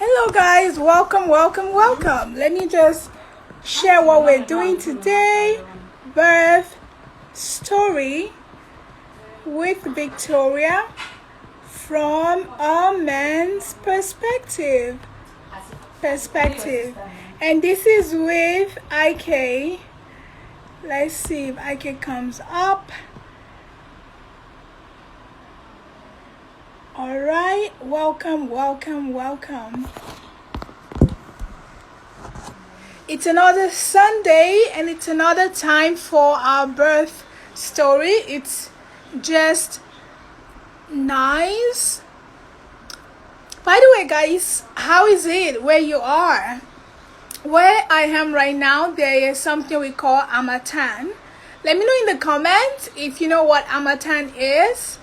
Hello guys, welcome. Let me just share what we're doing today. Birth story with Victoria from a man's perspective. And this is with IK. Let's see if IK comes up. All right, welcome. It's another Sunday and it's another time for our birth story. It's just nice. By the way, guys, how is it where you are? Where I am right now, there is something we call Harmattan. Let me know in the comments if you know what Harmattan is.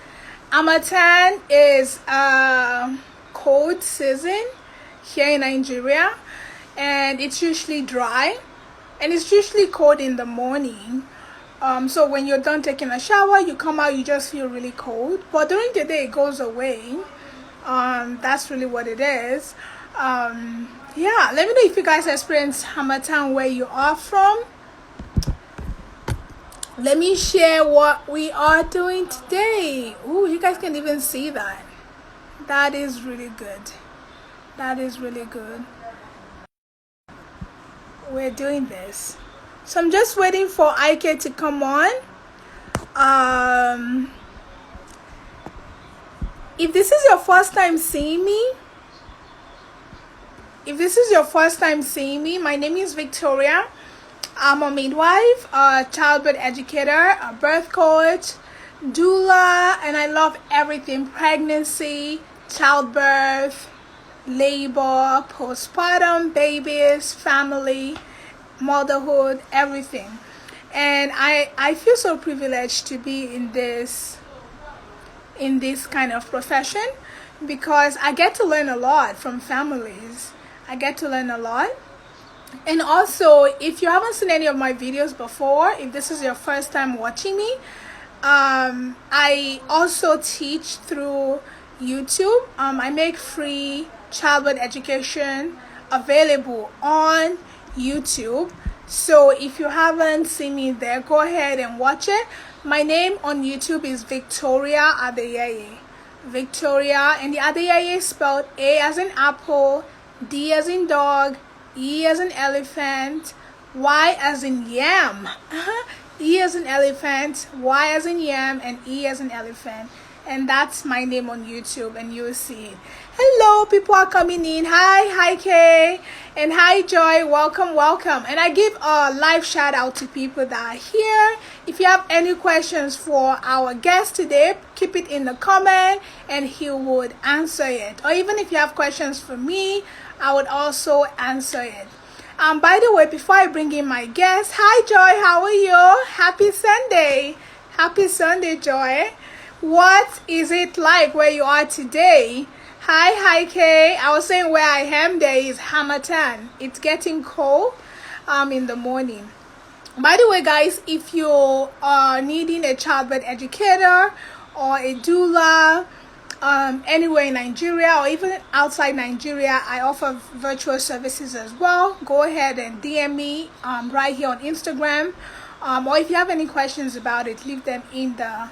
Harmattan is a cold season here in Nigeria, and it's usually dry, and it's usually cold in the morning. So when you're done taking a shower, you come out, you just feel really cold. But during the day, it goes away. That's really what it is. Yeah, let me know if you guys experience Harmattan where you are from. Let me share what we are doing today. Ooh, you guys can even see that. That is really good. We're doing this. So I'm just waiting for IK to come on. If this is your first time seeing me, my name is Victoria. I'm a midwife, a childbirth educator, a birth coach, doula, and I love everything: pregnancy, childbirth, labor, postpartum, babies, family, motherhood, everything. And I feel so privileged to be in this kind of profession because I get to learn a lot from families. And also, if you haven't seen any of my videos before, if this is your first time watching me, I also teach through YouTube. I make free childbirth education available on YouTube. So if you haven't seen me there, go ahead and watch it. My name on YouTube is Victoria Adeyeye. Victoria, and the Adeyeye is spelled A as in apple, D as in dog, E as in elephant, Y as in yam. E as in elephant, Y as in yam, and E as in elephant. And that's my name on YouTube, and you'll see it. Hello, people are coming in. Hi Kay, and hi Joy. Welcome. And I give a live shout out to people that are here. If you have any questions for our guest today, keep it in the comment and he would answer it. Or even if you have questions for me, I would also answer it. By the way, before I bring in my guest, hi Joy, how are you? Happy Sunday, Joy. What is it like where you are today? Hi Kay. I was saying where I am, there is Harmattan. It's getting cold in the morning. By the way, guys, if you are needing a childbirth educator or a doula, anywhere in Nigeria or even outside Nigeria, I offer virtual services as well. Go ahead and DM me right here on Instagram, or if you have any questions about it, leave them in the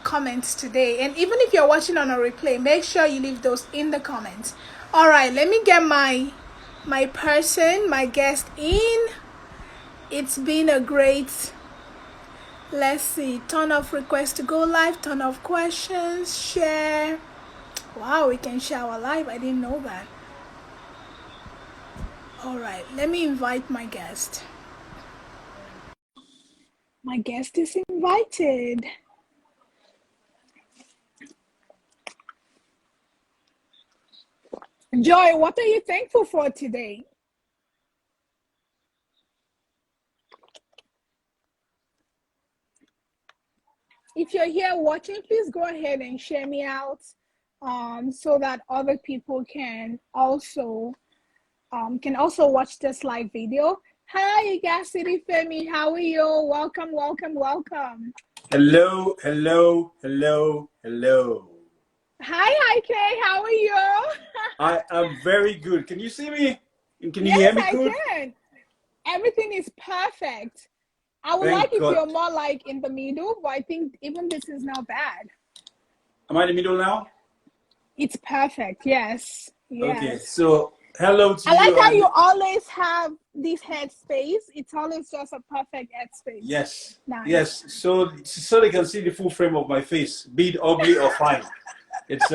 comments today. And even if you're watching on a replay, make sure you leave those in the comments. All right, let me get my guest in. It's been a great, let's see, ton of requests to go live, ton of questions, share. Wow, we can share our live. I didn't know that. All right, let me invite my guest. My guest is invited. Joy, what are you thankful for today? If you're here watching, please go ahead and share me out so that other people can also watch this live video. Hi, Gas City Femi, how are you? Welcome. Hello. Hi, IK, how are you? I am very good. Can you see me? Can you Yes, hear me I good? can. Everything is perfect. I would like Thank if you're God. more like in the middle, but I think even this is not bad. Am I in the middle now? It's perfect. Yes. Okay, Yes. so hello to I like you how and you always have this headspace. It's always just a perfect headspace. yes, Nice. yes. So they can see the full frame of my face, be it ugly or fine. It's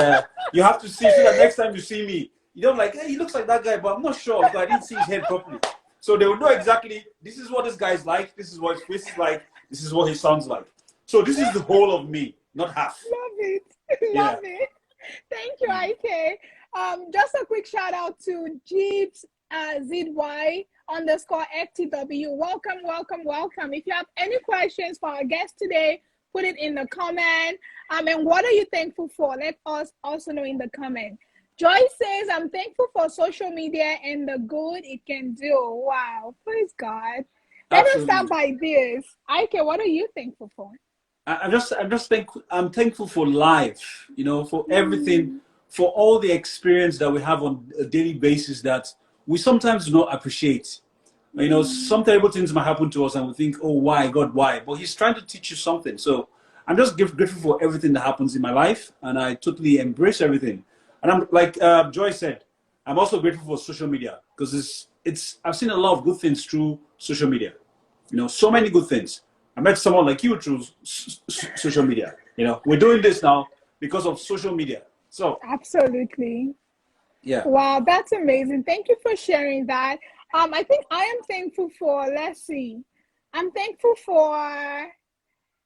you have to see so that next time you see me, you don't like, hey, he looks like that guy, but I'm not sure because I didn't see his head properly. So they will know exactly this is what this guy is like, this is what his face is like, this is what he sounds like. So this is the whole of me, not half. Love it. Yeah. Love it. Thank you, IK. Just a quick shout out to Jeeps ZY_FTW. Welcome, welcome, welcome. If you have any questions for our guest today, put it in the comment. And what are you thankful for? Let us also know in the comment. Joyce says, I'm thankful for social media and the good it can do. Wow, praise God. Let us start Absolutely. by this. IK, what are you thankful for? I'm just thankful. I'm thankful for life, for everything, for all the experience that we have on a daily basis that we sometimes do not appreciate. Some terrible things might happen to us and we think, oh, why, God, why? But He's trying to teach you something. So I'm just grateful for everything that happens in my life and I totally embrace everything. And I'm like Joy said, I'm also grateful for social media because I've seen a lot of good things through social media. So many good things. I met someone like you through social media. We're doing this now because of social media. So Absolutely. yeah. Wow, that's amazing. Thank you for sharing that. I think I am thankful for, let's see. I'm thankful for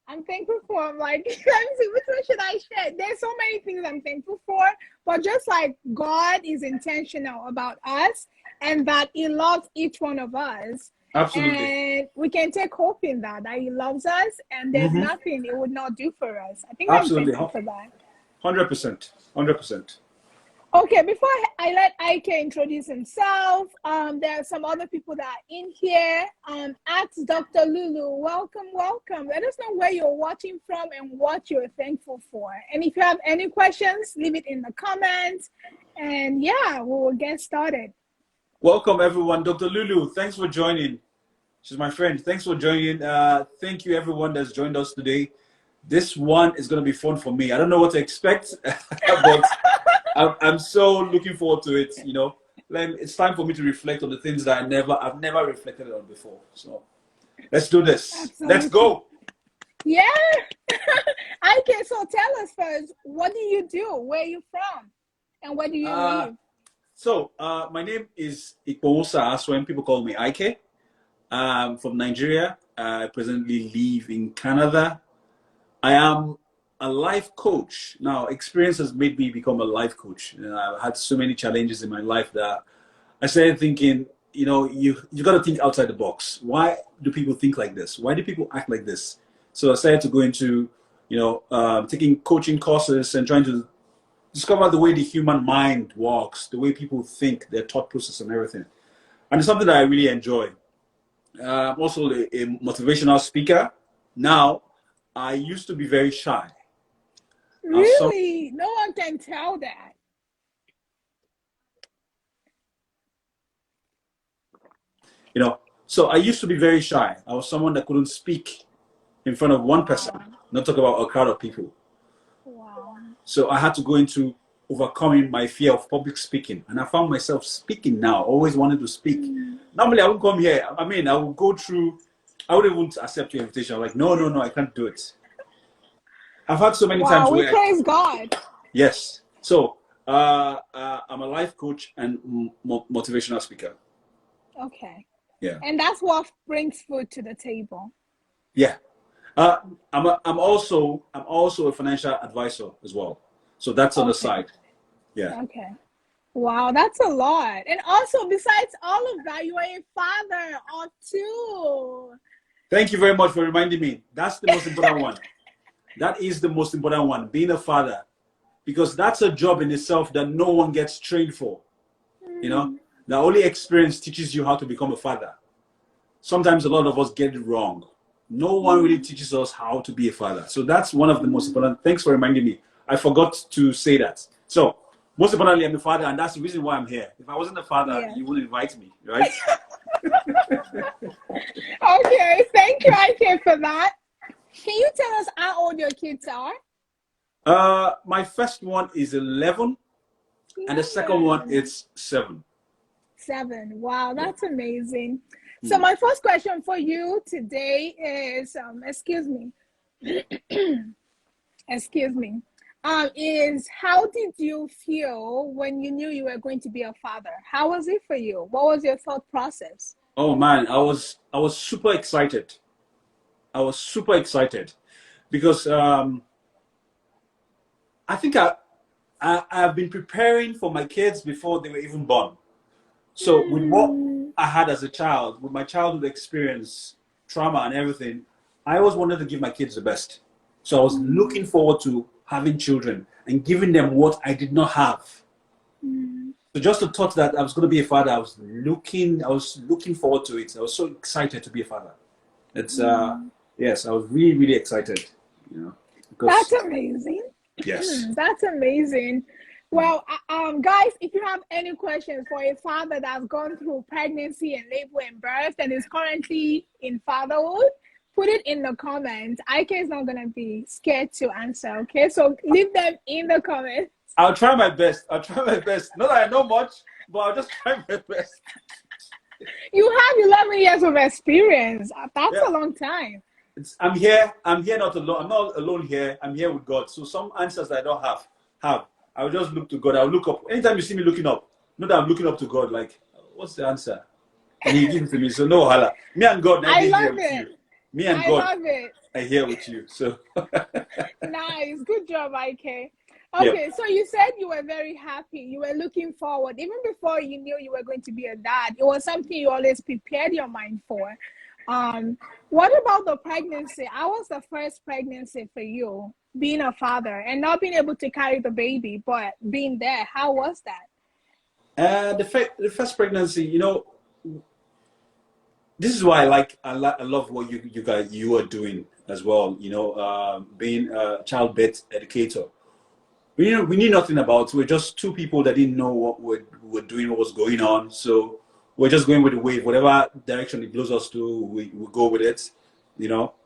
like let me see, which one should I share? There's so many things I'm thankful for, but just like God is intentional about us and that He loves each one of us. Absolutely. And we can take hope in that He loves us and there's nothing He would not do for us. I think I'm Absolutely. thankful for that. 100%. 100%. Okay, before I let IK introduce himself, there are some other people that are in here. Ask Dr. Lulu, welcome, welcome. Let us know where you're watching from and what you're thankful for. And if you have any questions, leave it in the comments. And yeah, we will get started. Welcome, everyone. Dr. Lulu, thanks for joining. She's my friend. Thanks for joining. Thank you, everyone that's joined us today. This one is going to be fun for me. I don't know what to expect, but I'm so looking forward to it. It's time for me to reflect on the things that I've never reflected on before. So let's do this. Absolutely. Let's go. Yeah. IK, so tell us first, what do you do? Where are you from? And where do you live? So my name is Ikposa, so when people call me IK. I'm from Nigeria. I presently live in Canada. I am a life coach. Now, experience has made me become a life coach. I've had so many challenges in my life that I started thinking, you got to think outside the box. Why do people think like this? Why do people act like this? So I started to go into, taking coaching courses and trying to discover the way the human mind works, the way people think, their thought process and everything. And it's something that I really enjoy. I'm also a motivational speaker. Now, I used to be very shy. Really? No one can tell that. So I used to be very shy. I was someone that couldn't speak in front of one person, not talk about a crowd of people. Wow. So I had to go into overcoming my fear of public speaking. And I found myself speaking now, always wanted to speak. Normally, I wouldn't come here. I would go through, I wouldn't even accept your invitation. I'm like, no, I can't do it. I've had so many times We where praise God. Yes. So I'm a life coach and motivational speaker. Okay. Yeah. And that's what brings food to the table. Yeah. I'm also a financial advisor as well. So that's on the side. Yeah. Okay. Wow, that's a lot. And also, besides all of that, you are a father of two. Thank you very much for reminding me. That's the most important one. That is the most important one, being a father. Because that's a job in itself that no one gets trained for. The only experience teaches you how to become a father. Sometimes a lot of us get it wrong. No one really teaches us how to be a father. So that's one of the most important. Thanks for reminding me. I forgot to say that. So most importantly, I'm a father, and that's the reason why I'm here. If I wasn't a father, Yeah. you wouldn't invite me, right? Okay, thank you, IK, for that. Can you tell us how old your kids are? My first one is 11, and the second one is 7. 7. Wow, Yeah. that's amazing. So my first question for you today is, excuse me, excuse me, is how did you feel when you knew you were going to be a father? How was it for you? What was your thought process? Oh man, I was super excited. I was super excited because I think I've been preparing for my kids before they were even born. So with what I had as a child, with my childhood experience, trauma and everything, I always wanted to give my kids the best. So I was looking forward to having children and giving them what I did not have. So just the thought that I was going to be a father, I was looking forward to it. I was so excited to be a father. It's yes, I was really, really excited, because That's amazing. yes. That's amazing. Well, guys, if you have any questions for a father that's gone through pregnancy and labor and birth and is currently in fatherhood, put it in the comments. IK is not going to be scared to answer, okay? So leave them in the comments. I'll try my best. Not that I know much, but I'll just try my best. You have 11 years of experience. That's a long time. I'm here not alone. I'm not alone here. I'm here with God. So some answers that I don't have, I will just look to God. I'll look up. Anytime you see me looking up, know that I'm looking up to God. Like, what's the answer? And He gives it to me. So no, hala. Me and God, I here love with it. you. Me and I God love it. are here with you. So Nice. Good job, IK. yeah. Okay, so you said you were very happy. You were looking forward. Even before you knew you were going to be a dad, it was something you always prepared your mind for. What about the pregnancy? How was the first pregnancy for you, being a father and not being able to carry the baby, but being there? How was that? The first pregnancy, this is why I love what you are doing as well. Being a childbirth educator. We knew nothing about it. We're just two people that didn't know what we were doing, what was going on. So we're just going with the wave. Whatever direction it blows us to, we go with it,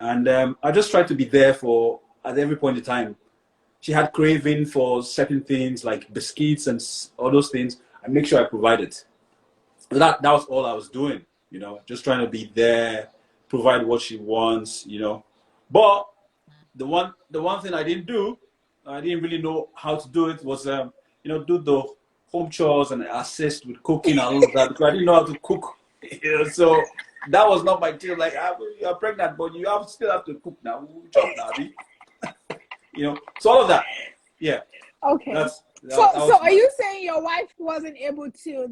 And I just tried to be there at every point in time. She had craving for certain things like biscuits and all those things. I make sure I provide it. That was all I was doing, just trying to be there, provide what she wants, But the one thing I didn't do, I didn't really know how to do it, was do the home chores and assist with cooking and all of that, because I didn't know how to cook. So that was not my deal. Like, you're pregnant, but you still have to cook now. Chop now, so all of that. Yeah. Okay. So are you saying your wife wasn't able to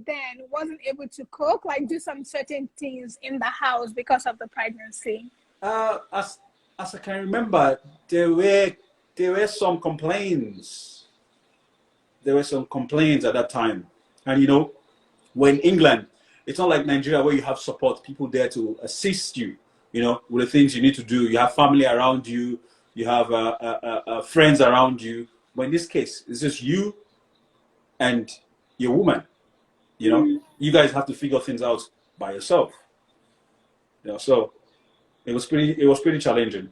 cook, like do some certain things in the house because of the pregnancy? As I can remember, there were some complaints. There were some complaints at that time, and when England, it's not like Nigeria where you have support, people there to assist you, with the things you need to do. You have family around you, you have friends around you. But in this case, it's just you and your woman. You guys have to figure things out by yourself. So it was pretty challenging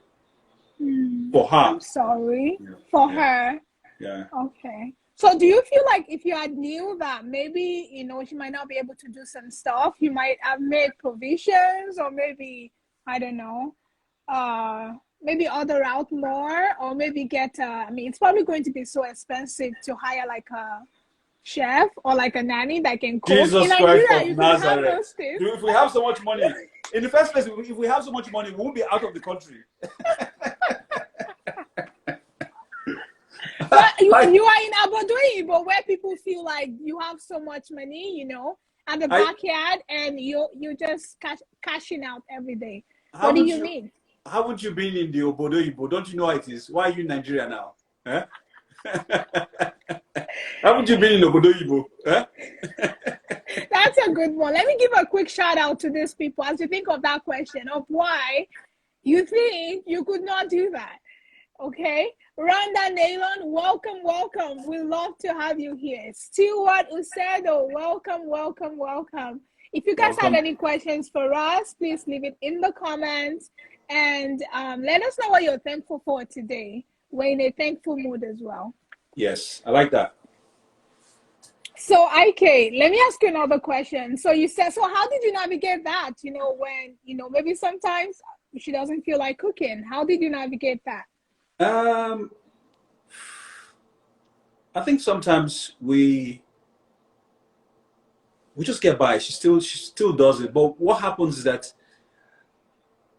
for her. I'm sorry. For her. Yeah. Okay. So do you feel like if you had knew that maybe, she might not be able to do some stuff, you might have made provisions, or maybe, I don't know, maybe order out more, or maybe get, it's probably going to be so expensive to hire like a chef or like a nanny that can cook. Jesus In Nigeria, Christ of you can have Nazareth. those things. If we have so much money, in the first place, if we have so much money, we won't be out of the country. But you are in Abu but where people feel like you have so much money, at the backyard, and you just cashing out every day. What do you mean? Haven't you been in the Obodo Ibo? Don't you know how it is? Why are you in Nigeria now? Eh? Haven't you been in Obodo Ibo? Eh? That's a good one. Let me give a quick shout out to these people as you think of that question of why you think you could not do that. Okay, Rhonda Nylon, welcome. We love to have you here. Stewart Usedo, welcome. If you guys have Welcome. any questions for us, please leave it in the comments and let us know what you're thankful for today. We're in a thankful mood as well. Yes, I like that. So, IK, let me ask you another question. So you said, so how did you navigate that? When, maybe sometimes she doesn't feel like cooking. How did you navigate that? Um, I think sometimes we just get by. She still does it. But what happens is that,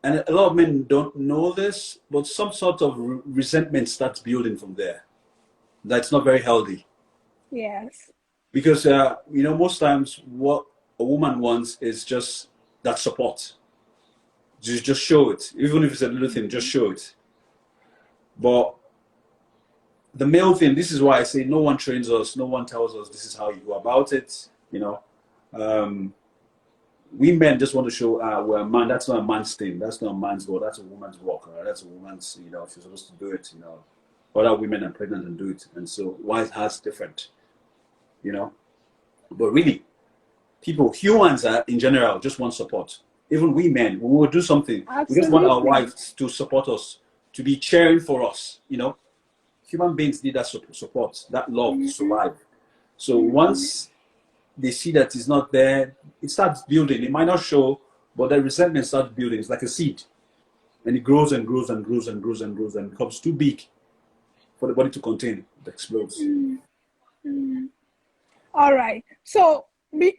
and a lot of men don't know this, but some sort of resentment starts building from there. That's not very healthy. Yes. Because most times what a woman wants is just that support. Just show it, even if it's a little thing. Just show it. But the male thing, this is why I say no one trains us, no one tells us this is how you go about it. We men just want to show we're a man. That's not a man's thing. That's not a man's work. That's a woman's work. That's a woman's. She's supposed to do it. Other women are pregnant and do it, and so why is hers different? But really, humans are in general just want support. Even we men, when we will do something, we just want our Absolutely. wives to support us, to be cheering for us. Human beings need that support, that love to survive. So once they see that it's not there, it starts building. It might not show, but the resentment starts building. It's like a seed, and it grows and grows and grows and grows and grows and becomes too big for the body to contain. It explodes. All right. So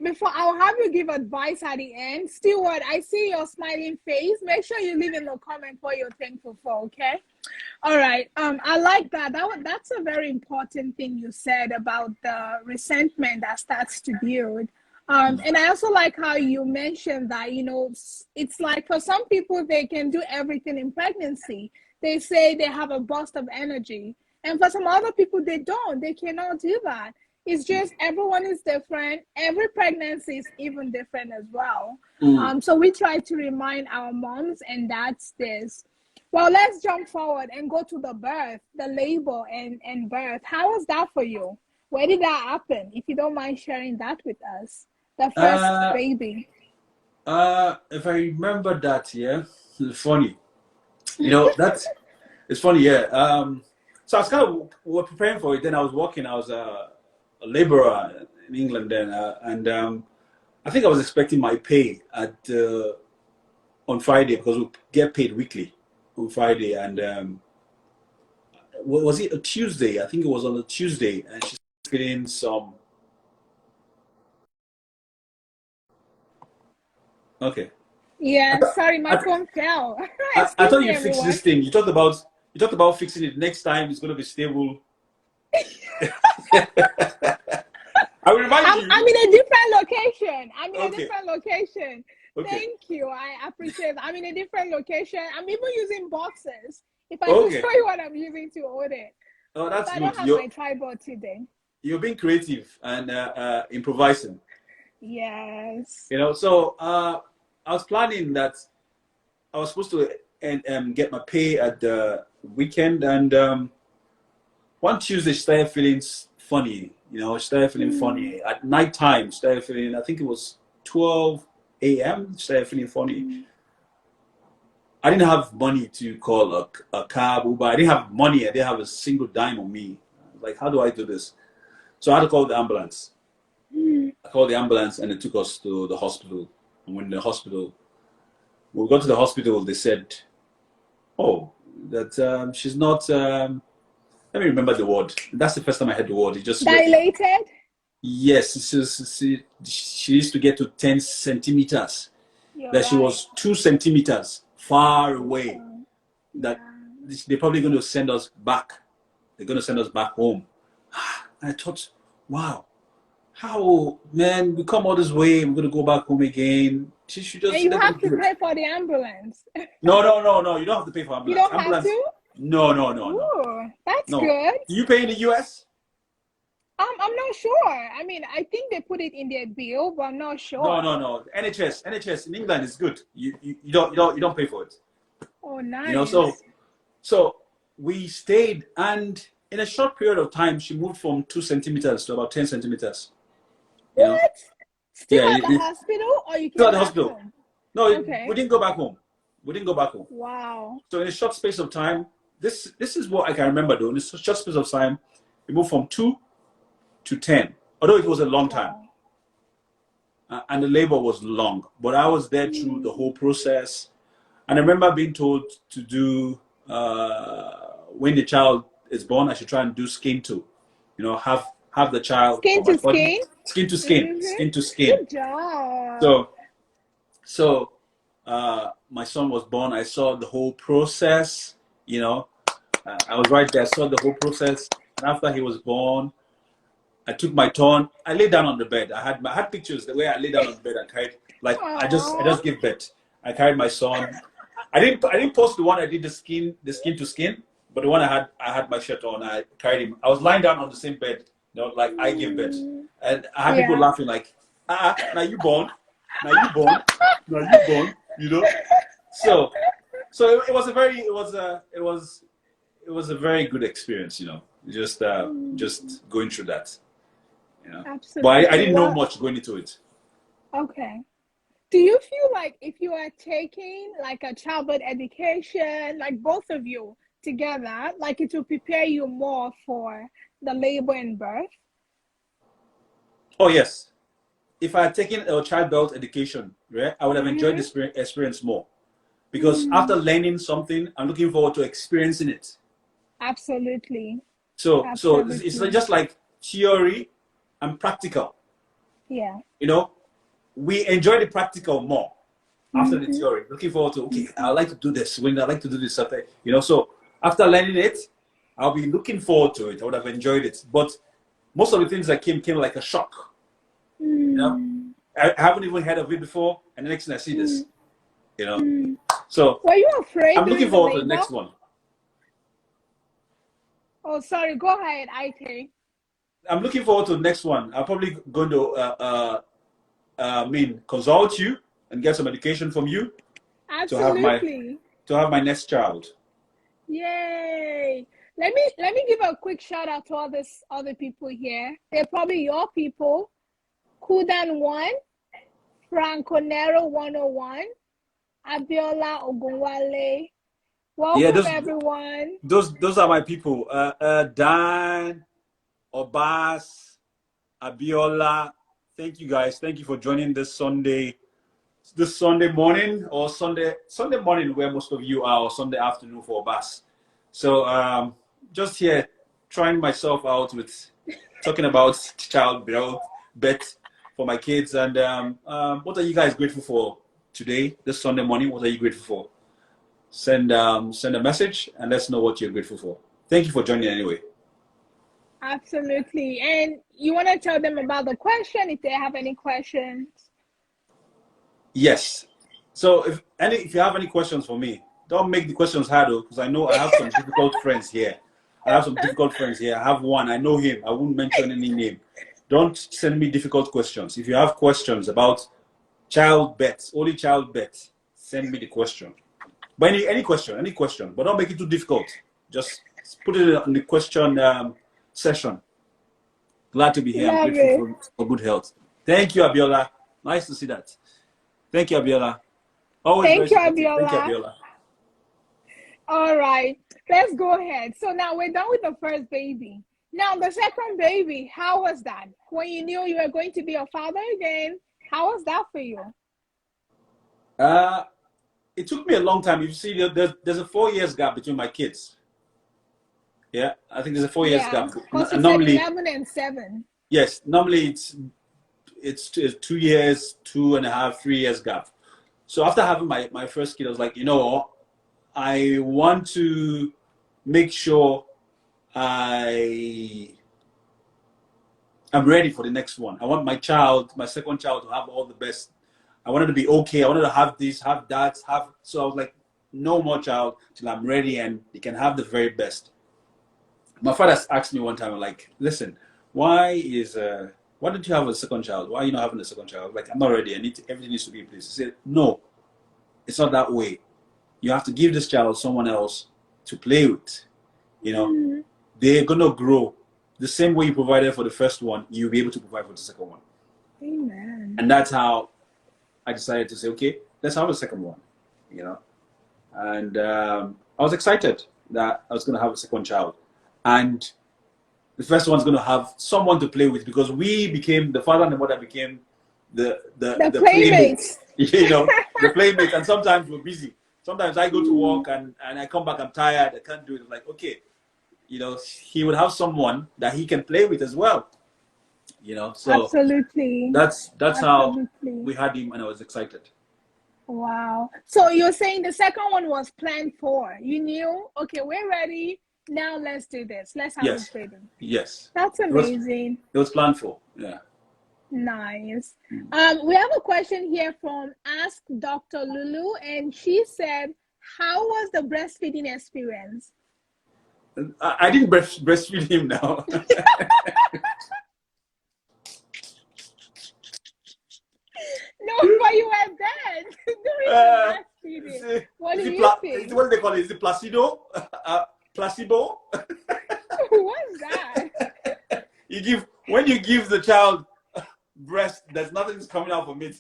before I'll have you give advice at the end. Stewart, I see your smiling face. Make sure you leave in the comment what you're thankful for, okay? All right. I like that. That's a very important thing you said about the resentment that starts to build. And I also like how you mentioned that, it's like for some people, they can do everything in pregnancy. They say they have a burst of energy. And for some other people, they don't. They cannot do that. It's just everyone is different. Every pregnancy is even different as well. So we try to remind our moms and dads this. Well, let's jump forward and go to the birth, the labor and birth. How was that for you? Where did that happen? If you don't mind sharing that with us. The first Uh, baby. if I remember that, yeah, it's funny. That's it's funny, yeah. So I was kind of were preparing for it. Then I was working. I was a laborer in England then, and I think I was expecting my pay on Friday because we get paid weekly on Friday. And was it a Tuesday? I think it was on a Tuesday, and she's feeling some. Okay. Yeah, sorry, my I, phone fell. I Excuse thought me, you fixed everyone. this thing. You talked about fixing it. Next time it's going to be stable. I will remind you. I'm in a different location. I'm in a Okay. different location. Okay. Thank you. I appreciate it. I'm in a different location. I'm even using boxes. If I could Okay. show you what I'm using to hold it. Oh, So that's I good. don't have my tripod today. You're being creative and improvising. Yes. So I was planning that I was supposed to get my pay at the weekend, and one Tuesday she started feeling funny. She started feeling funny at night time. Started feeling. I think it was 12 a.m. Started feeling funny. I didn't have money to call a cab, Uber. I didn't have money. I didn't have a single dime on me. Like, how do I do this? So I had to call the ambulance. I called the ambulance and they took us to the hospital. And when we got to the hospital, they said, "Oh, that she's not." Let me remember the word. That's the first time I heard the word. It just Dilated? yes. She used to get to 10 centimeters. You're That she right. was 2 centimeters far away. That Yeah. they're probably going to send us back. They're going to send us back home. I thought, wow, how, man, we come all this way, we're going to go back home again. She should And just you let them have to do it. pay for the ambulance. No, no, no, no. You don't have to pay for You ambulance. don't have Ambulance, to? no, no, no, no, no. Ooh, that's No. good. Do you pay in the US? I'm not sure. I mean, I think they put it in their bill, but I'm not No, sure. no, no. NHS in England is good. You don't pay for it. Oh, So nice. we stayed, and in a short period of time, she moved from 2 centimeters to about 10 centimeters. You know, What? Still yeah, at the hospital, or you still at came the back hospital. home? No, we Okay. didn't go back home. We didn't go back home. Wow. So in a short space of time, this is what I can remember though. In a short space of time, we moved from 2 to 10. Although it was a long time, Wow. and the labor was long, but I was there through the whole process. And I remember being told to do when the child is born, I should try and do skin to, have the child Skin on my to body, skin? skin to skin, Mm-hmm. skin to skin. Good job. So my son was born. I saw the whole process. I was right there. I saw the whole process. And after he was born, I took my turn. I lay down on the bed. I had pictures the way I lay down on the bed. I carried I Aww. just give birth. I carried my son. I didn't post the one I did the skin to skin, but the one I had my shirt on. I carried him. I was lying down on the same bed, like I give birth, and I had people laughing like, now you born, now you born, now you born, So it was a very good experience, just going through that. Absolutely. But I didn't know much going into it. Okay. Do you feel like if you are taking like a childbirth education, like both of you together, like it will prepare you more for the labor and birth? Oh yes. If I had taken a childbirth education, right, I would have enjoyed this experience more. Because after learning something, I'm looking forward to experiencing it. Absolutely. So it's just like theory and practical. Yeah. We enjoy the practical more after the theory. Looking forward to, okay, I like to do this. When I like to do this something, So after learning it, I'll be looking forward to it. I would have enjoyed it. But most of the things that came like a shock. I haven't even heard of it before, and the next thing I see this. So were you afraid? I'm looking forward to the next one. Oh, sorry. Go ahead, IK. I'm looking forward to the next one. I'm probably going to consult you and get some education from you. Absolutely. To have my next child. Yay! Let me give a quick shout out to all these other people here. They're probably your people. Kudan 1, Franco Nero 101, Abiola Ogunwale. Welcome everyone. Those are my people. Dan, Obas, Abiola. Thank you guys. Thank you for joining this Sunday morning, or Sunday morning where most of you are, or Sunday afternoon for Obas. So just here trying myself out with talking about childbirth for my kids. And what are you guys grateful for today, this Sunday morning? What are you grateful for? Send a message and let's know what you're grateful for. Thank you for joining anyway. Absolutely. And you want to tell them about the question if they have any questions? Yes. So if you have any questions for me, don't make the questions harder, because I know I have some difficult friends here. I have one. I know him. I won't mention any name. Don't send me difficult questions. If you have questions about childbirth, only childbirth, send me the question. But any question, but don't make it too difficult. Just put it in the question session. Glad to be here. I'm grateful for good health. Thank you, Abiola. Nice to see that. Thank you, Abiola. Thank you, Abiola. All right, let's go ahead. So now we're done with the first baby. Now the second baby, how was that? When you knew you were going to be a father again, how was that for you? It took me a long time. You see, there's a 4 years gap between my kids. Yeah, I think there's a 4 years gap. And normally 11 and 7. Yes, normally it's 2 years, 2.5, 3 years gap. So after having my first kid, I was like, I want to make sure I'm ready for the next one. I want my second child, to have all the best. I wanted to be okay. I wanted to have this, have that, so I was like, no more child till I'm ready and you can have the very best. My father asked me one time, like, listen, why don't you have a second child? Why are you not having a second child? I was like, I'm not ready. Everything needs to be in place. He said, no, it's not that way. You have to give this child someone else to play with. You know, they're going to grow the same way you provided for the first one, you'll be able to provide for the second one. Amen. And that's how I decided to say, okay, let's have a second one, you know. And I was excited that I was going to have a second child. And the first one's going to have someone to play with, because the father and the mother became the playmates. You know, the playmates. And sometimes we're busy. Sometimes I go to work and I come back, I'm tired, I can't do it. I'm like, okay, you know, he would have someone that he can play with as well. You know, so absolutely. That's how we had him, and I was excited. Wow. So you're saying the second one was planned for. You knew, okay, we're ready. Now let's do this. Let's have this baby. Yes. That's amazing. It was planned for. Yeah. Nice. We have a question here from Ask Dr. Lulu, and she said, how was the breastfeeding experience? I didn't breastfeed him now. No, but you were dead during the breastfeeding. What do you think? What do they call it? Is it placebo? Placebo? What's that? When you give the child breast, there's nothing's coming out from it.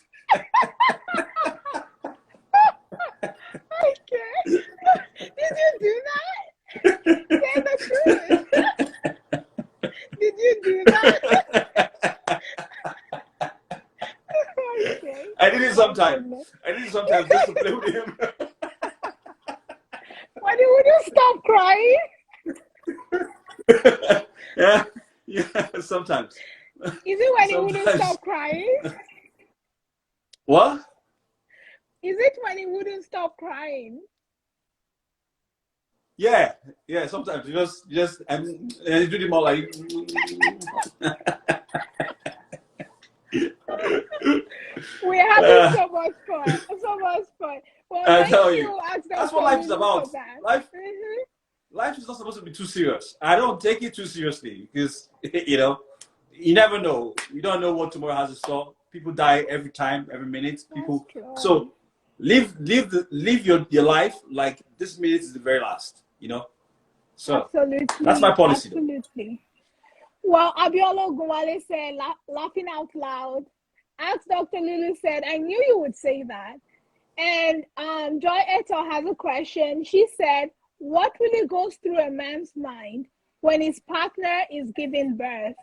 Okay. Did you do that? Say the truth. Did you do that? Okay. I did it sometimes. Just to play with him. Why would you stop crying? Yeah, sometimes. Is it when he wouldn't stop crying? What? Is it when he wouldn't stop crying? Yeah, sometimes you just and you do them all like. We're having so much fun. Well, I tell you, that's what life is about. Life is not supposed to be too serious. I don't take it too seriously because you know, you never know. You don't know what tomorrow has in store. People die every time, every minute. People, so live your life like this minute is the very last. You know, so absolutely, that's my policy. Absolutely. Well, Abiola Gumale said, laughing out loud. Ask Dr. Lulu said, I knew you would say that. And Joy Eto has a question. She said, what really goes through a man's mind when his partner is giving birth?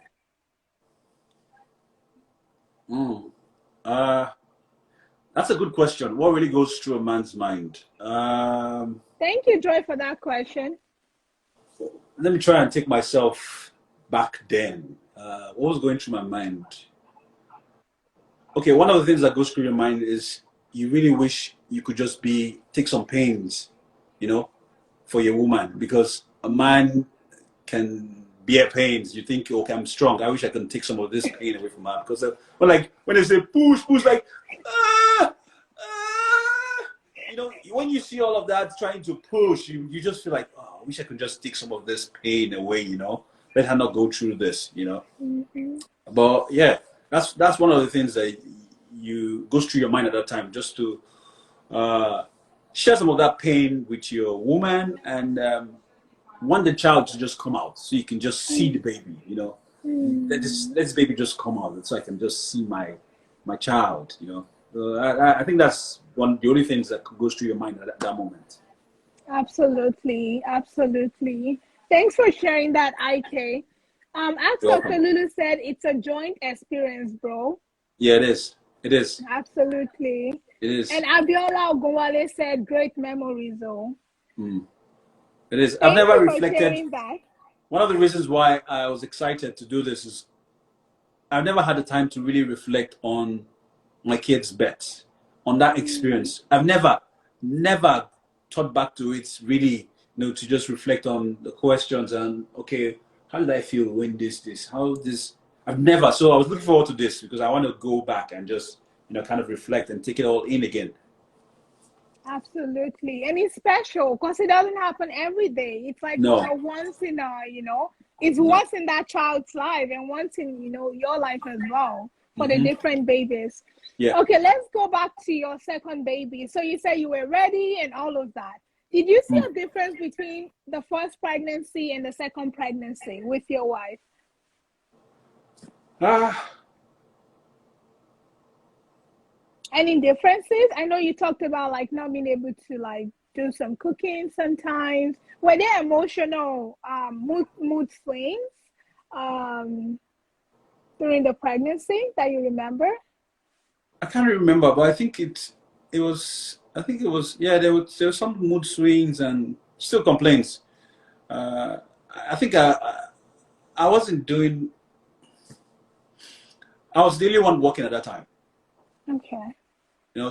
That's a good question. What really goes through a man's mind? Thank you, Joy, for that question. Let me try and take myself back then. What was going through my mind? Okay, one of the things that goes through your mind is you really wish you could just take some pains, you know, for your woman, because a man can bear pains. You think, okay, I'm strong. I wish I can take some of this pain away from her, because like when they say push, like, you know, when you see all of that trying to push, you just feel like, oh, I wish I could just take some of this pain away, you know, let her not go through this, you know. But yeah, that's one of the things that goes through your mind at that time, just to share some of that pain with your woman, and want the child to just come out so you can just see the baby, you know. Let this baby just come out so I can just see my child, you know. I think that's the only things that goes through your mind at that moment. Absolutely. Thanks for sharing that, IK. As Dr. Lulu said, it's a joint experience, bro. Yeah, it is. Absolutely. It is. And Abiola Ogumwale said, great memories, though. It is. Thank I've never you reflected. For sharing that. One of the reasons why I was excited to do this is I've never had the time to really reflect on my kids' birth, on that experience. I've never thought back to it really, you know, to just reflect on the questions and, okay, how did I feel when I've never. So I was looking forward to this because I want to go back and just, you know, kind of reflect and take it all in again. Absolutely. And it's special because it doesn't happen every day. It's like once in a, you know, it's once in that child's life and once in, you know, your life as well for the different babies. Yeah. Okay, let's go back to your second baby. So you said you were ready and all of that. Did you see a difference between the first pregnancy and the second pregnancy with your wife? Ah, Any differences? I know you talked about like not being able to like do some cooking sometimes. Were there emotional mood swings um, during the pregnancy that you remember? I can't remember, but I think it was. I think it was. Yeah, there were some mood swings and still complaints. Uh, I think I wasn't doing. I was the only one working at that time. Okay.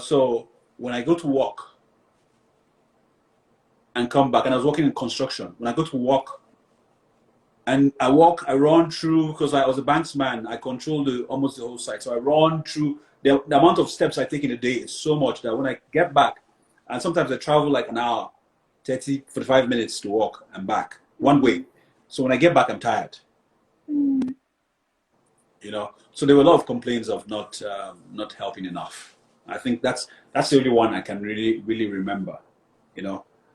So when I go to work and come back, and I was working in construction. When I go to work and I run through, because I was a banksman. I control almost the whole site. So I run through the amount of steps I take in a day is so much that when I get back, and sometimes I travel like an hour, 30, 45 minutes to walk and back one way. So when I get back, I'm tired. Mm. So there were a lot of complaints of not helping enough. I think that's the only one I can really remember.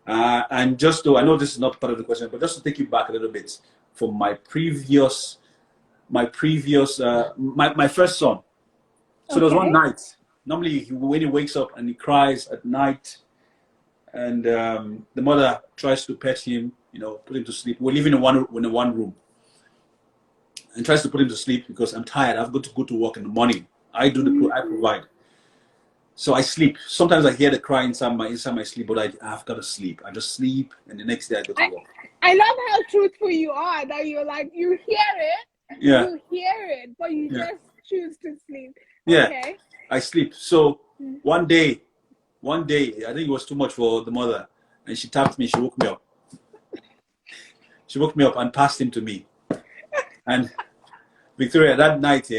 And just though I know this is not part of the question, but just to take you back a little bit from my first son. So there was one night. Normally, when he wakes up and he cries at night, and the mother tries to pet him, put him to sleep. We're living in one room, and tries to put him to sleep because I'm tired. I've got to go to work in the morning. I provide. So I sleep. Sometimes I hear the cry inside my sleep, but I've got to sleep. I just sleep, and the next day I go to work. I love how truthful you are. That you're like you hear it, you hear it, but you just choose to sleep. Yeah, okay. I sleep. So one day, I think it was too much for the mother, and she tapped me. She woke me up. She woke me up and passed him to me. And Victoria, that night,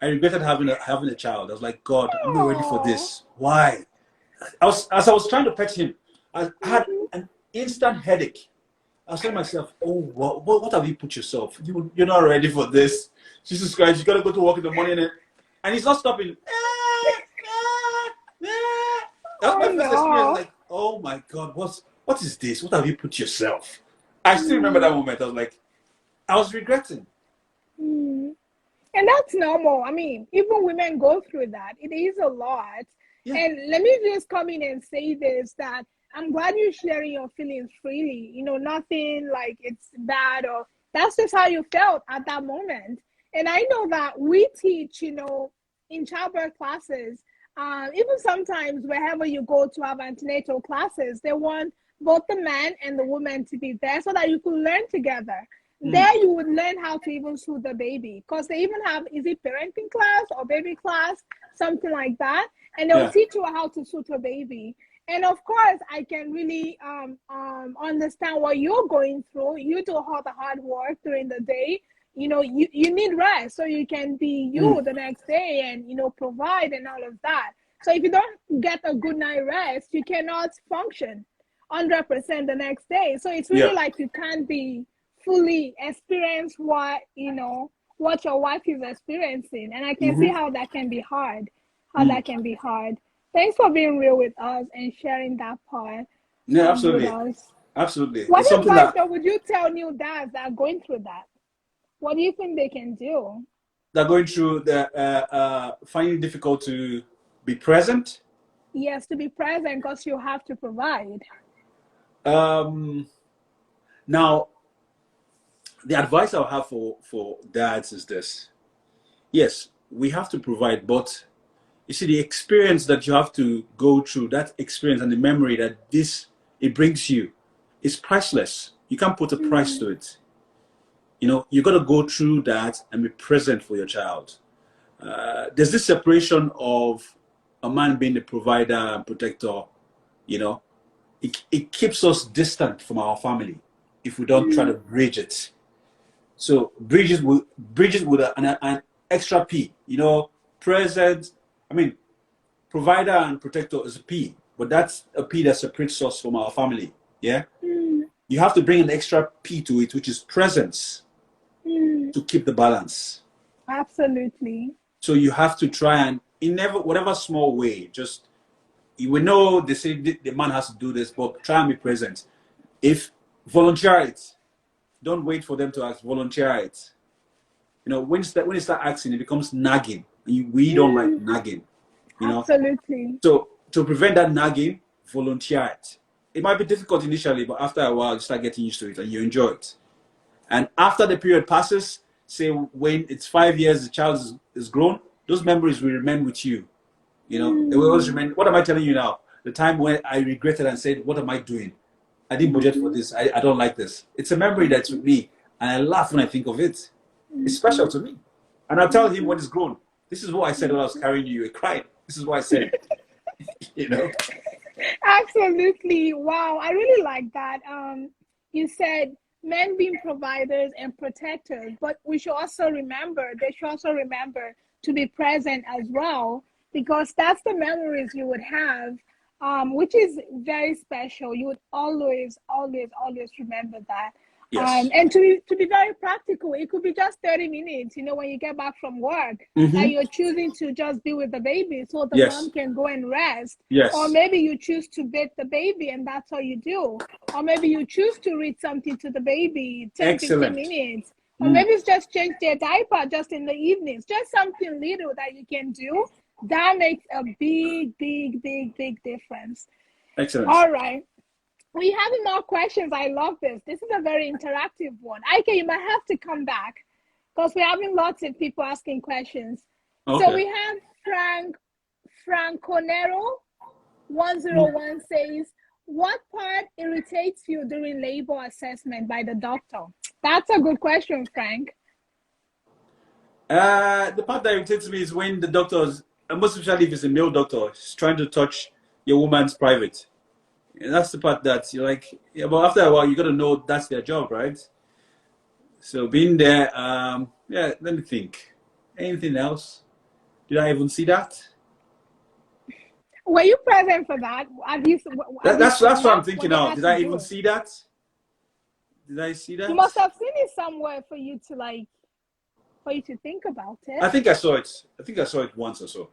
I regretted having a child. I was like, God, I'm not ready for this. Why? As I was trying to pet him, I had an instant headache. I was telling myself, oh, what have you put yourself? You're not ready for this. Jesus Christ, you got to go to work in the morning. And he's not stopping. That's my first experience. Like, oh my God, what is this? What have you put yourself? I still remember that moment. I was like, I was regretting. And that's normal. I mean, even women go through that. It is a lot. Yeah. And let me just come in and say this, that I'm glad you're sharing your feelings freely. Nothing like it's bad, or that's just how you felt at that moment. And I know that we teach, in childbirth classes, even sometimes wherever you go to have antenatal classes, they want both the man and the woman to be there so that you can learn together. There you would learn how to even soothe the baby, because they even have, is it parenting class or baby class, something like that, and they'll teach you how to soothe a baby. And of course, I can really understand what you're going through. You do all the hard work during the day. You need rest so you can be you the next day and provide and all of that. So if you don't get a good night rest, you cannot function 100% the next day. So it's really like you can't be fully experience what your wife is experiencing. And I can see how that can be hard. Thanks for being real with us and sharing that part. Yeah, absolutely. Absolutely. What advice would you tell new dads that are going through that? What do you think they can do? They're going through finding it difficult to be present? Yes, to be present, because you have to provide. Now, the advice I'll have for dads is this. Yes, we have to provide, but you see, the experience that you have to go through, that experience and the memory that it brings you, is priceless. You can't put a price to it. You got to go through that and be present for your child. There's this separation of a man being the provider and protector. It keeps us distant from our family if we don't try to bridge it. So bridges with an extra P. Present. I mean, provider and protector is a P, but that's a P that separates us from our family. Yeah. You have to bring an extra P to it, which is presence, to keep the balance. Absolutely. So you have to try and, in whatever small way, just we know they say the man has to do this, but try and be present. If volunteer it, don't wait for them to ask. Volunteer it. You know, when you start asking, it becomes nagging. We don't like nagging. You know, Absolutely. so to prevent that nagging, volunteer it. It might be difficult initially, but after a while, you start getting used to it and you enjoy it. And after the period passes, say when it's 5 years, the child is grown, those memories will remain with you. You know, they will always remain. What am I telling you now? The time when I regretted and said, what am I doing? I didn't budget for this. I don't like this. It's a memory that's with me. And I laugh when I think of it. It's special to me. And I'll tell him when it's grown. This is what I said when I was carrying you. You were crying. This is what I said. You know? Absolutely. Wow. I really like that. You said men being providers and protectors, but they should also remember to be present as well, because that's the memories you would have, which is very special. You would always, always, always remember that. Yes. And to be very practical, it could be just 30 minutes, when you get back from work, that you're choosing to just be with the baby so the mom can go and rest. Yes. Or maybe you choose to bathe the baby and that's all you do. Or maybe you choose to read something to the baby 10, 15 minutes. Or maybe it's just change their diaper just in the evenings. Just something little that you can do. That makes a big, big, big, big difference. Excellent. All right. We have more questions. I love this. This is a very interactive one. Ike, you might have to come back because we're having lots of people asking questions. Okay. So we have Franconero 101 says, what part irritates you during labor assessment by the doctor? That's a good question, Frank. The part that irritates me is when the doctors, and most especially if it's a male doctor, is trying to touch your woman's private. And that's the part that you're like, yeah, but after a while, you got to know that's their job, right? So being there, yeah, let me think. Anything else? Did I even see that? Were you present for that? That's what I'm thinking of. Did I even see that? Did I see that? You must have seen it somewhere for you to think about it. I think I saw it. I think I saw it once or so.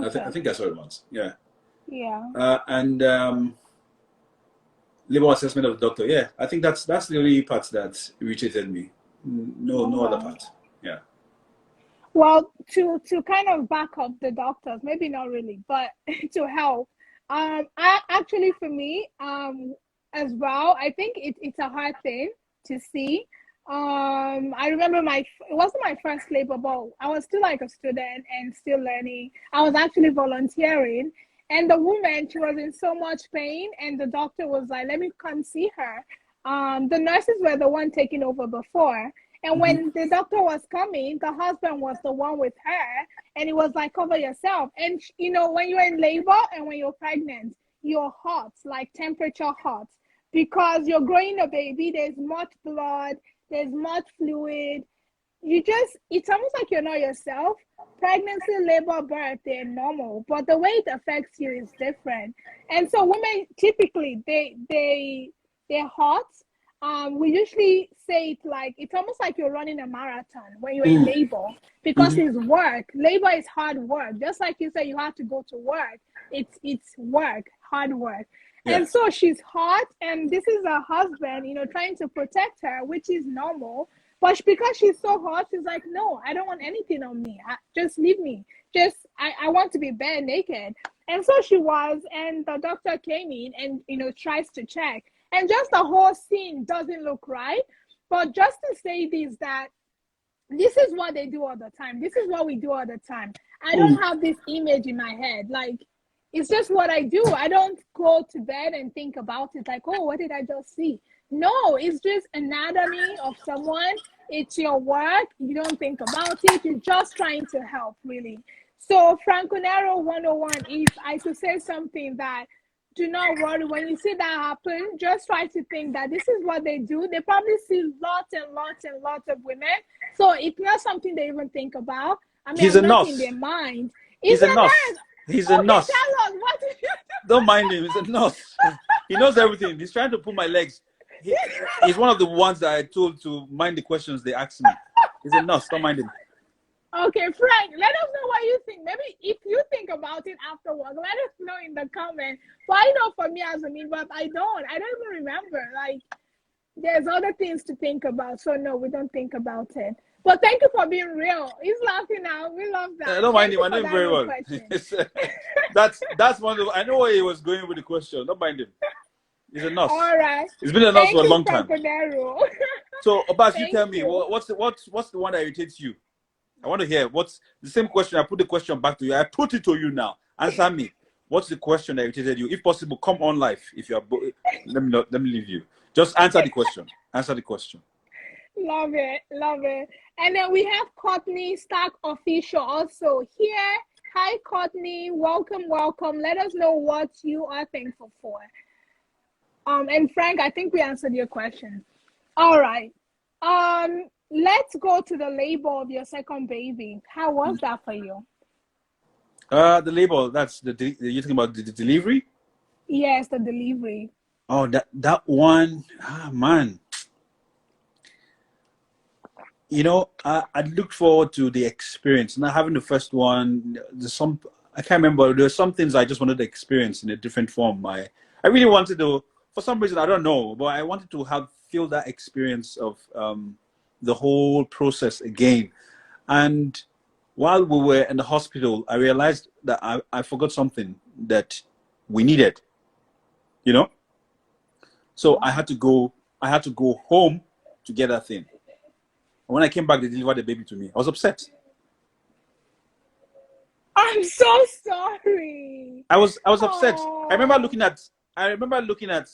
Okay. I think I saw it once. Yeah. Yeah. And labor assessment of the doctor. Yeah, I think that's the only part that irritated me. No other part. Yeah. Well, to kind of back up the doctors, maybe not really, but to help. Actually, for me, as well, I think it's a hard thing to see. I remember it wasn't my first labor, but I was still like a student and still learning. I was actually volunteering. And the woman, she was in so much pain, and the doctor was like, let me come see her. The nurses were the one taking over before. And when the doctor was coming, the husband was the one with her. And it was like, cover yourself. And, when you're in labor and when you're pregnant, you're hot, like temperature hot. Because you're growing a baby, there's much blood, there's much fluid. It's almost like you're not yourself. Pregnancy, labor, birth, they're normal, but the way it affects you is different. And so women typically they're hot. We usually say it like it's almost like you're running a marathon when you're in labor, because it's work. Labor is hard work. Just like you say, you have to go to work. It's work, hard work. Yeah. And so she's hot, and this is her husband, trying to protect her, which is normal. But because she's so hot, she's like, no, I don't want anything on me. Just leave me. I want to be bare naked. And so she was, and the doctor came in and, tries to check. And just the whole scene doesn't look right. But just to say that this is what they do all the time. This is what we do all the time. I don't have this image in my head. Like, it's just what I do. I don't go to bed and think about it like, oh, what did I just see? No, it's just anatomy of someone. It's your work. You don't think about it. You're just trying to help, really. So Franconero 101, if I could say something that, do not worry. When you see that happen, just try to think that this is what they do. They probably see lots and lots and lots of women. So it's not something they even think about. I mean, He's I'm a not nurse. in their mind. He's a nurse. He's a nurse. Tell us, what did you do? Don't mind him. He's a nurse. He knows everything. He's trying to pull my legs. He's one of the ones that I told to mind the questions they asked me. He's a nurse. Don't mind him. Okay, Frank, let us know what you think. Maybe if you think about it afterwards, let us know in the comments. But I know for me as a midwife, I don't even remember. Like, there's other things to think about. So no, we don't think about it. But thank you for being real. He's laughing now. We love that. I don't mind Thank him. you I know for him that very real well. question. That's one of the, I know where he was going with the question. Don't mind him. He's a nurse. All right. He's been a nurse Thank for a you, long time. Franconero. So, Abbas, you Thank tell me, you. what's the one that irritates you? I want to hear what's the same question. I put the question back to you. I put it to you now. Answer me. What's the question that irritated you? If possible, come on live. If you are, let me leave you. Just answer the question. Answer the question. Love it. Love it. And then we have Courtney Stark Official also here. Hi, Courtney. Welcome, welcome. Let us know what you are thankful for. And Frank, I think we answered your question. All right. Let's go to the labor of your second baby. How was that for you? The label. That's you're talking about the delivery. Yes, the delivery. Oh, that one. Man. You know, I looked forward to the experience. Not having the first one. I can't remember. There were some things I just wanted to experience in a different form. I really wanted to. For some reason, I don't know, but I wanted to feel that experience of the whole process again. And while we were in the hospital, I realized that I forgot something that we needed. You know, so I had to go home to get that thing. When I came back, they delivered the baby to me. I was upset. I'm so sorry. I was upset. Aww. I remember looking at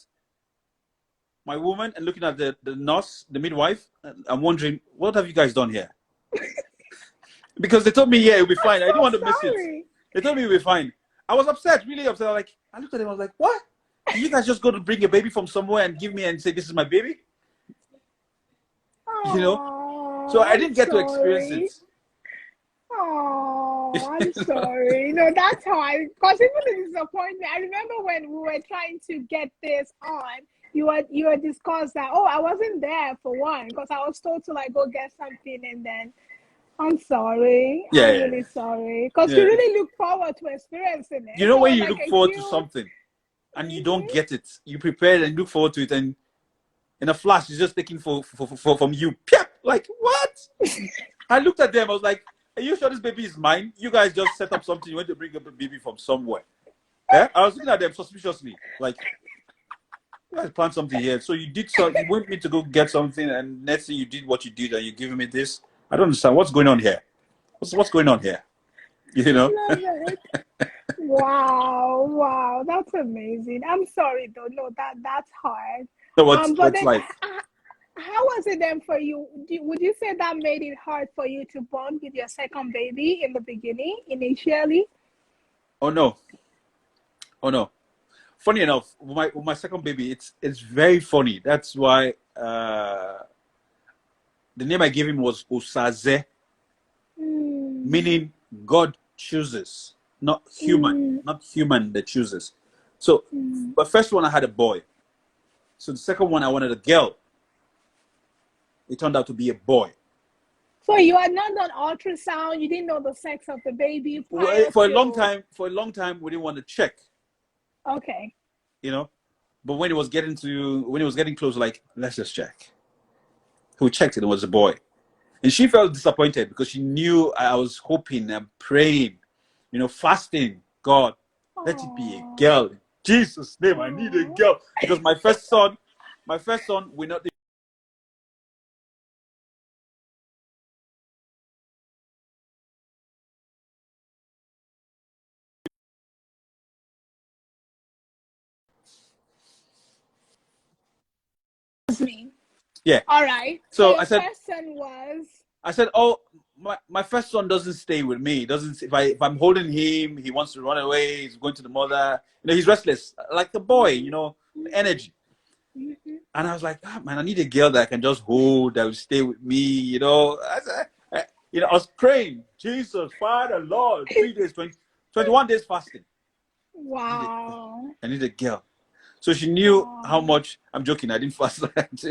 my woman and looking at the nurse, the midwife, and I'm wondering, what have you guys done here? Because they told me, yeah, it'll be fine. I didn't want to miss it. They told me it'll be fine. I was upset, really upset. I looked at them, I was like, what? Did you guys just go to bring a baby from somewhere and give me and say, this is my baby? Aww, you know? So I didn't get to experience it. Oh, I'm sorry. No, that's how because even the disappointment, I remember when we were trying to get this on, you were discussed that, oh, I wasn't there for one, because I was told to like go get something, and then I'm sorry. Yeah, I'm really sorry. Because you really look forward to experiencing it. You know, so when you like look forward to something and you don't get it, you prepare and look forward to it, and in a flash, it's just taken from you. Like, what? I looked at them, I was like, are you sure this baby is mine? You guys just set up something, you went to bring up a baby from somewhere. Yeah? I was looking at them suspiciously, like, you guys planned something here. So you did something, you want me to go get something, and next thing you did what you did, and you're giving me this. I don't understand. What's going on here? What's going on here? You know? Wow, that's amazing. I'm sorry though. No, that's hard. So what's life? How was it then for you? Would you say that made it hard for you to bond with your second baby in the beginning, initially? Oh no. Funny enough, with my second baby, it's very funny. That's why the name I gave him was Osaze, meaning God chooses, not human that chooses. So, but first one I had a boy. So the second one I wanted a girl. It turned out to be a boy. So you had not done ultrasound. You didn't know the sex of the baby for a long time. For a long time, we didn't want to check. Okay. You know, but when it was getting close, like, let's just check. Who checked it? It was a boy, and she felt disappointed because she knew I was hoping and praying, you know, fasting. God, let it be a girl. In Jesus' name, I need a girl, because my first son will not. Me. Yeah. All right. So your I said, first son was. I said, oh, my first son doesn't stay with me. Doesn't if I'm holding him, he wants to run away. He's going to the mother. You know, he's restless, like the boy. You know, energy. And I was like, man, I need a girl that I can just hold, that will stay with me. You know, I was praying, Jesus, Father, Lord, 3 days, 21 days fasting. Wow. I need a girl. So she knew how much. I'm joking. I didn't fast. About 21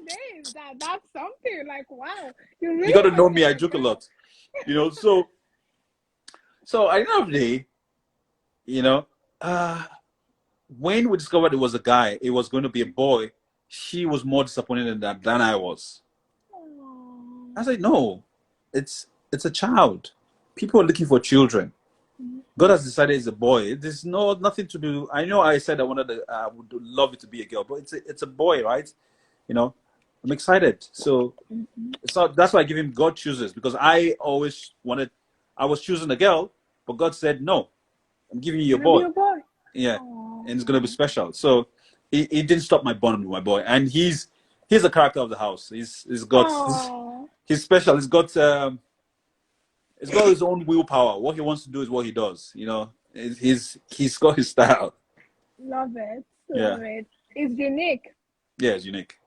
days. That's something. joking. Like, wow, you You got really to know must me. get I a joke a girl. lot, you know. So at the end of the day, you know, when we discovered it was a guy, it was going to be a boy. She was more disappointed in that than I was. Aww. I said, no, it's a child. People are looking for children. God Mhm. has decided it's a boy. There's nothing to do. I know I said I would love it to be a girl, but it's a boy, right? You know, I'm excited. So Mhm. that's why I give him God chooses, because I was choosing a girl, but God said no. I'm giving you It's your gonna be boy. a boy. Yeah, and it's gonna be Aww. special. So it didn't stop my bond with my boy, and he's the character of the house. He's got Aww. he's special. He's got his own willpower. What he wants to do is what he does. You know, he's got his style. Love it. Yeah, Love it. It's unique. yeah, it's unique.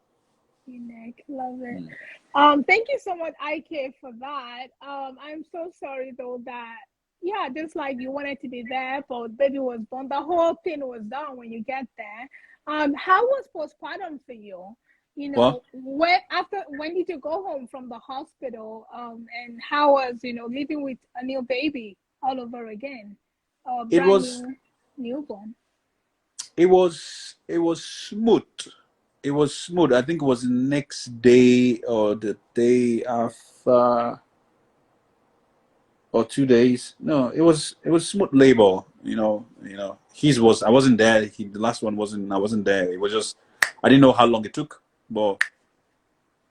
Unique. Love it. Mm. Thank you so much, IK, for that. I'm so sorry though that yeah, just like you wanted to be there, but baby was born. The whole thing was done when you get there. How was postpartum for you? You Well, know, when did you go home from the hospital? And how was, living with a new baby all over again? A it brand was new newborn. it was smooth. It was smooth. I think it was the next day or the day after or 2 days. No, it was smooth labor. His was I wasn't there. The last one wasn't. I wasn't there. It was just I didn't know how long it took, but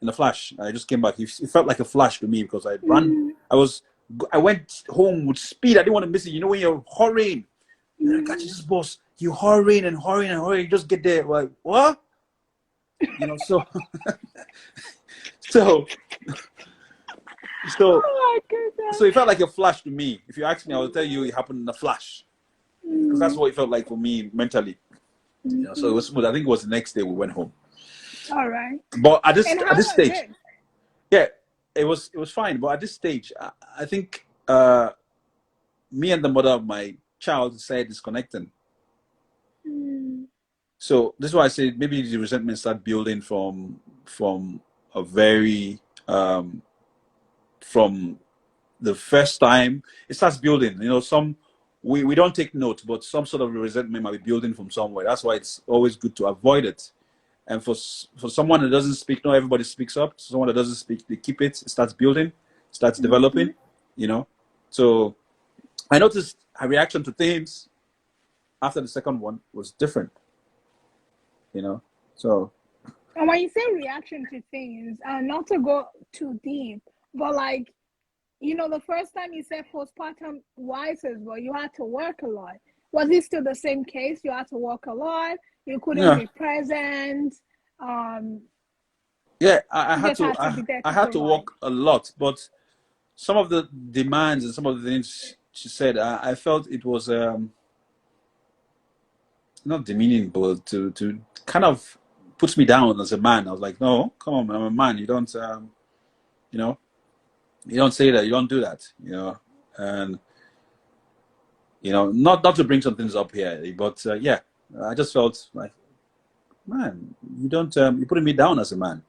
in a flash, I just came back. It felt like a flash to me because I ran. Mm, I went home with speed. I didn't want to miss it. You know when you're hurrying, you're like, mm. catch this boss. You hurrying and hurrying and hurrying. You just get there. Like what? So so so Oh my so goodness. it felt like a flash to me. If you ask me, I will tell you it happened in a flash because that's Mm, what it felt like for me mentally. So it mhm. was smooth. I think it was the next day we went home. All right. But at And this how at this was stage, it? yeah, it was fine. But at this stage, I think me and the mother of my child decided disconnecting. Mm, So this is why I say maybe the resentment start building from a very from the first time it starts building. We don't take note, but some sort of resentment might be building from somewhere. That's why it's always good to avoid it. And for someone that doesn't speak, not everybody speaks up. Someone that doesn't speak, they keep it. It starts building, starts mhm. developing. You know, so I noticed her reaction to things after the second one was different. You know, so And when you say reaction to things, not to go too deep, but like, the first time you said postpartum wise as well, you had to work a lot. Was it still the same case? You had to work a lot. You couldn't yeah, be present. Um, yeah. I you had just to had to I, be there I to had to provide. work a lot, but some of the demands and some of the things she said, I felt it was not demeaning, but to kind of puts me down as a man. I was like, no, come on, I'm a man. You know, you don't say that. You don't do that. And not to bring some things up here, but yeah, I just felt like, man, you don't you're putting me down as a man.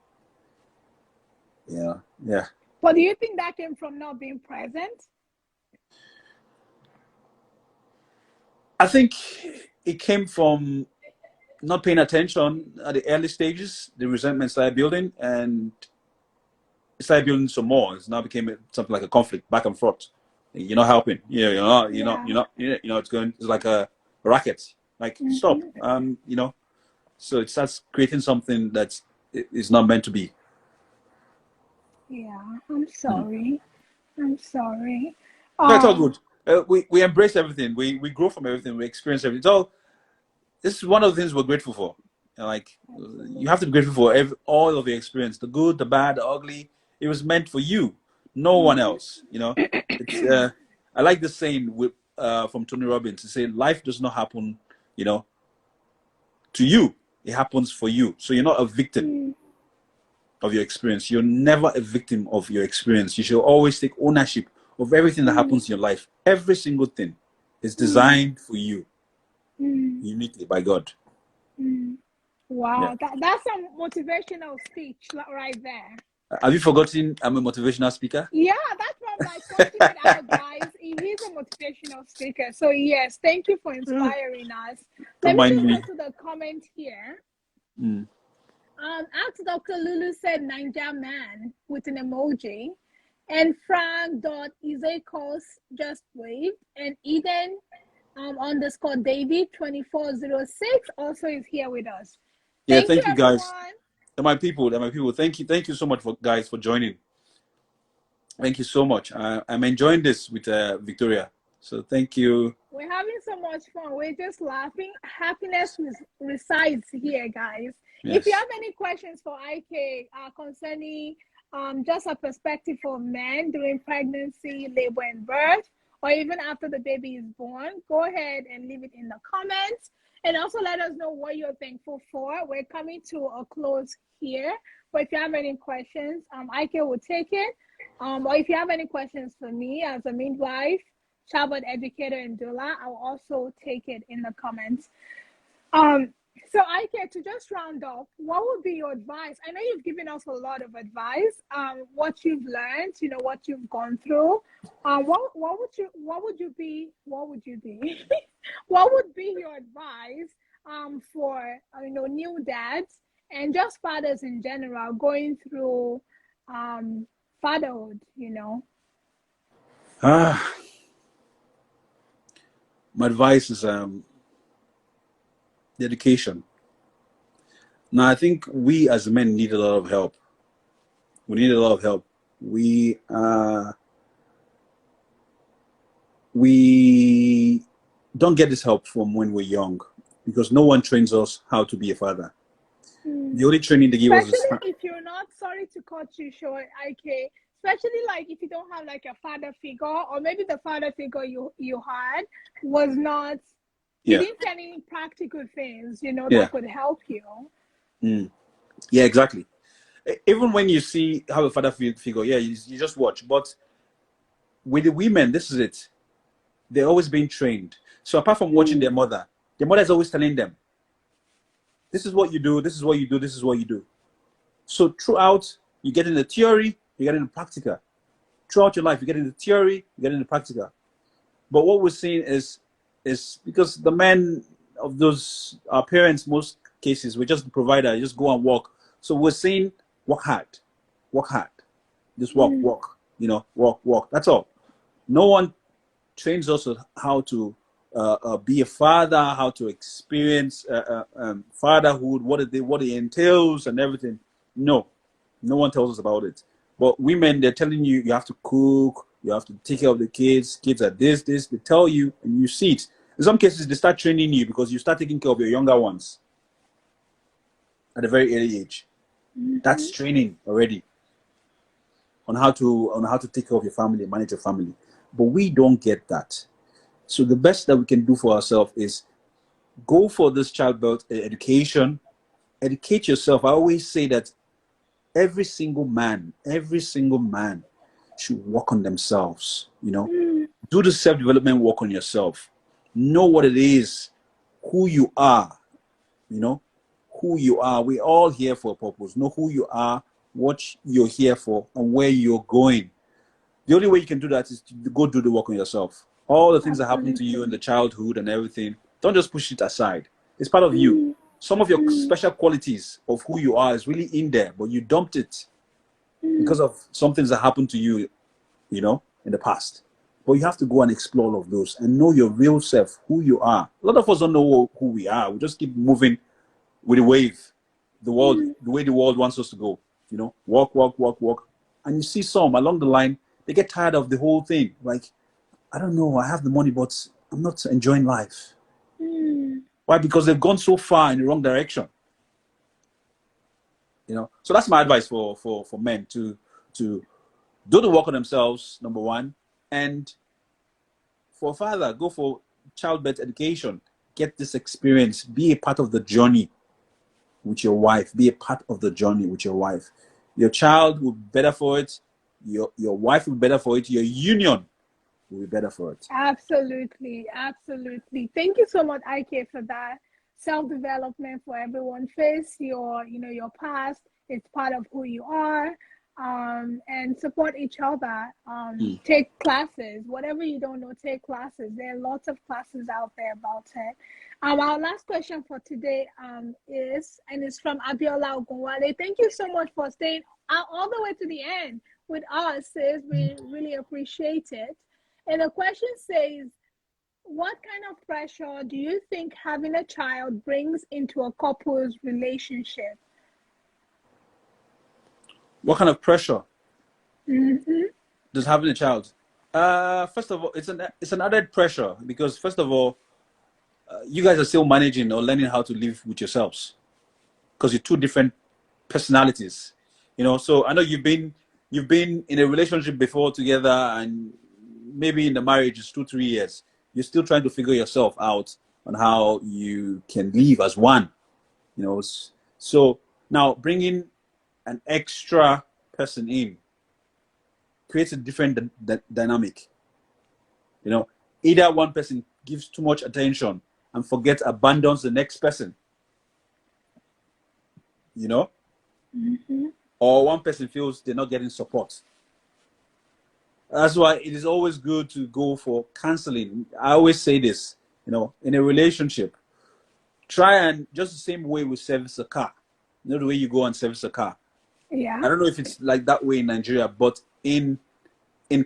Yeah. But do you think that came from not being present? I think it came from not paying attention at the early stages. The resentment started building, and it started building some more. It now became something like a conflict, back and forth. You're not helping. Yeah. it's like a racket. Like stop. Hmm. So it starts creating something that is not meant to be. Yeah. I'm Mm. sorry. I'm sorry. That's all Um, good. We embrace everything. We grow from everything. We experience everything. This is one of the things we're grateful for. Like you have to be absolutely. grateful for all of your experience, the good, the bad, the ugly. It was meant for you, no one Hmm. else. It's. I like this saying from Tony Robbins to say life does not happen, you know, to you. It happens for you. So you're not a victim Hmm. of your experience. You're never a victim of your experience. You should always take ownership of everything that Hmm. happens in your life. Every single thing is Hmm. designed for you Hmm. uniquely by God. Hmm. Yeah. Wow, that's some motivational speech right there. Have you forgotten I'm a motivational speaker? Yeah, that's why I'm like pointing it out, guys. He's a motivational speaker. So yes, thank you for inspiring us. Don't Let me mind just me. go to the comment here. Mm. Ask Dr. Lulu said Ninja man with an emoji. And Frank.Izekos just waved. And Eden underscore David 2406 also is here with us. Yeah, Thank you, thank you guys. everyone. They're my people. They're my people. Thank you so much for guys for joining. Thank you so much. I'm enjoying this with Victoria. So thank you. We're having so much fun. We're just laughing. Happiness resides here, guys. If you Yes. have any questions for IK concerning just a perspective for men during pregnancy, labor, and birth, or even after the baby is born, go ahead and leave it in the comments. And also let us know what you're thankful for. We're coming to a close here. But if you have any questions, IK will take it. Or if you have any questions for me as a midwife, childbirth educator, and doula, I'll also take it in the comments. So I care to just round off, what would be your advice? I know you've given us a lot of advice, what you've learned, what you've gone through. What would you be what would be your advice for new dads and just fathers in general going through fatherhood, Ah, my advice is dedication. Now I think we as men need a lot of help. We need a lot of help. We don't get this help from when we're young because no one trains us how to be a father. The only training they give us is Especially if you're not, sorry to cut you short, IK, especially like if you don't have like a father figure, or maybe the father figure you had was not, you yeah, didn't see any practical things, yeah, that could help you. yeah, exactly. Even when you see how a father figure, yeah, you just watch. But with the women, this is it. They're always being trained. So apart from watching their mother is always telling them, "This is what you do. This is what you do. This is what you do." So throughout, you get in the theory, you get in the practical. Throughout your life, you get in the theory, you get in the practical. But what we're seeing is because the men of those our parents, most cases, we're just the provider, just go and work. So we're saying work hard, just work, work. That's all. No one trains us on how to be a father, how to experience fatherhood, what it entails, and everything. No, no one tells us about it. But women, they're telling you you have to cook, you have to take care of the kids. Kids are this. They tell you, and you see it. In some cases, they start training you because you start taking care of your younger ones at a very early age. That's training already on how to take care of your family, manage your family. But we don't get that. So the best that we can do for ourselves is go for this childbirth education, educate yourself. I always say that every single man should work on themselves, do the self-development work on yourself. Know what it is, who you are, you know, who you are. We're all here for a purpose. Know who you are, what you're here for, and where you're going. The only way you can do that is to go do the work on yourself. All the things that happen to you in the Absolutely. childhood and everything, don't just push it aside. It's part of you. Some of your special qualities of who you are is really in there, but you dumped it because of some things that happened to you, in the past. But you have to go and explore all of those and know your real self, who you are. A lot of us don't know who we are. We just keep moving with the wave, the way the world wants us to go. Walk. And you see some along the line, they get tired of the whole thing. Like, I don't know, I have the money, but I'm not enjoying life. Why? Because they've gone so far in the wrong direction. So that's my advice for men to do the work on themselves, number one, and for a father, go for childbirth education. Get this experience. Be a part of the journey with your wife. Be a part of the journey with your wife. Your child will be better for it. Your wife will be better for it. Your union will be better for it. Absolutely. Thank you so much, IK, for that self-development for everyone. Face your past. It's part of who you are. and support each other. Take classes, whatever you don't know, take classes. There are lots of classes out there about it. Our last question for today is from Abiola Ogunwale. Thank you so much for staying all the way to the end with us, sis. We really appreciate it. And the question says, what kind of pressure do you think having a child brings into a couple's relationship? What kind of pressure Mm-hmm. does having a child? First of all, it's an added pressure because first of all, you guys are still managing or learning how to live with yourselves because you're two different personalities. So I know you've been in a relationship before together, and maybe in the marriage it's 2-3 years. You're still trying to figure yourself out on how you can live as one. So now bringing an extra person in creates a different dynamic. Either one person gives too much attention and abandons the next person. Mm-hmm. Or one person feels they're not getting support. That's why it is always good to go for counseling. I always say this, in a relationship, try and just the same way we service a car. The way you go and service a car. Yeah. I don't know if it's like that way in Nigeria, but in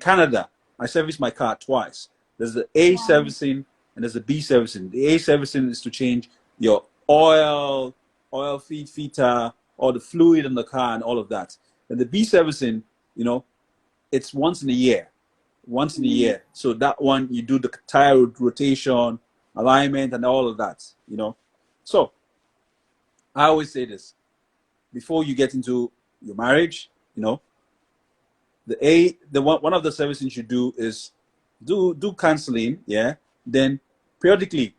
Canada, I service my car twice. There's the A servicing and there's the B servicing. The A servicing is to change your oil filter, or the fluid in the car and all of that. And the B servicing, it's once in a year. So that one, you do the tire rotation, alignment, and all of that, So I always say this, before you get into your marriage, one of the services you should do is do counseling, then periodically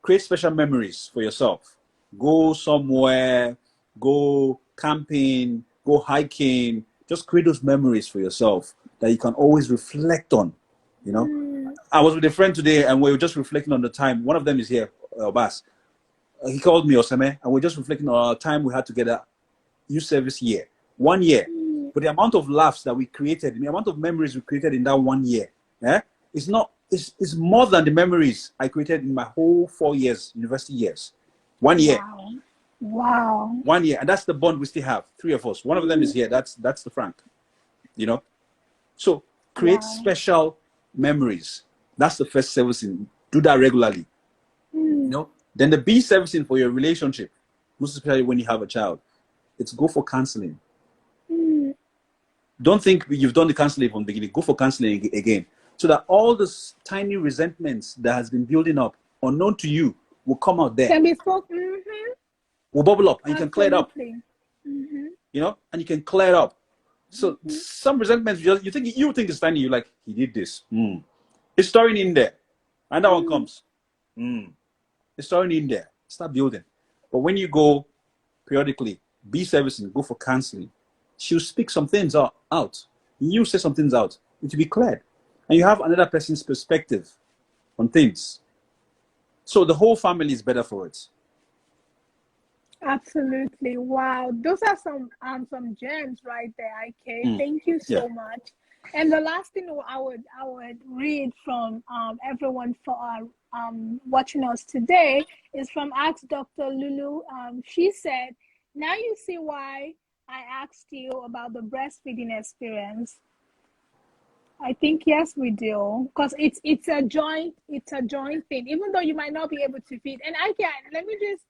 create special memories for yourself. Go somewhere, go camping, go hiking, just create those memories for yourself that you can always reflect on. I was with a friend today and we were just reflecting on the time. One of them is here, Bas. He called me, Osame, and we're just reflecting on our time we had together, youth service year, 1 year. But the amount of laughs that we created, the amount of memories we created in that 1 year, it's more than the memories I created in my whole 4 years, university years. 1 year. Wow. 1 year. And that's the bond we still have, 3 of us. One of them is here. That's the Frank. So create special memories. That's the first servicing. Do that regularly. Then the B servicing for your relationship, most especially when you have a child, it's go for counseling. Don't think you've done the counseling from the beginning. Go for counseling again. So that all the tiny resentments that has been building up, unknown to you, will come out there. Can be spoken. Will bubble up, and you can clear it up. And you can clear it up. So some resentments, you think it's tiny. You're like, he did this. It's storing in there. And that one comes. It's storing in there. Start building. But when you go periodically, be servicing, go for counseling, she'll speak some things out. You say some things out. It will be cleared. And you have another person's perspective on things. So the whole family is better for it. Absolutely. Wow. Those are some gems right there, IK. Thank you so much. And the last thing I would read from everyone for watching us today is from Ask Dr. Lulu. She said, now you see why I asked you about the breastfeeding experience. I think yes, we do, because it's a joint thing. Even though you might not be able to feed, and let me just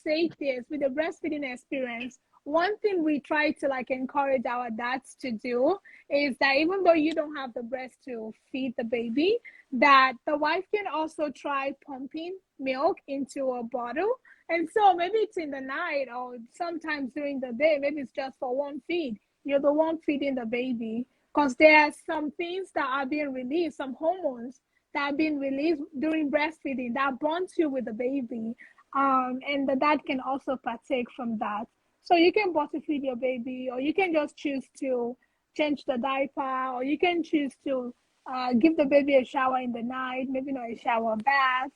say this with the breastfeeding experience. One thing we try to encourage our dads to do is that even though you don't have the breast to feed the baby, that the wife can also try pumping milk into a bottle. And so maybe it's in the night or sometimes during the day, maybe it's just for one feed. You're the one feeding the baby, because there are some things that are being released, some hormones that are being released during breastfeeding that bonds you with the baby. And the dad can also partake from that. So you can bottle feed your baby, or you can just choose to change the diaper, or you can choose to give the baby a shower in the night, maybe not a shower, bath.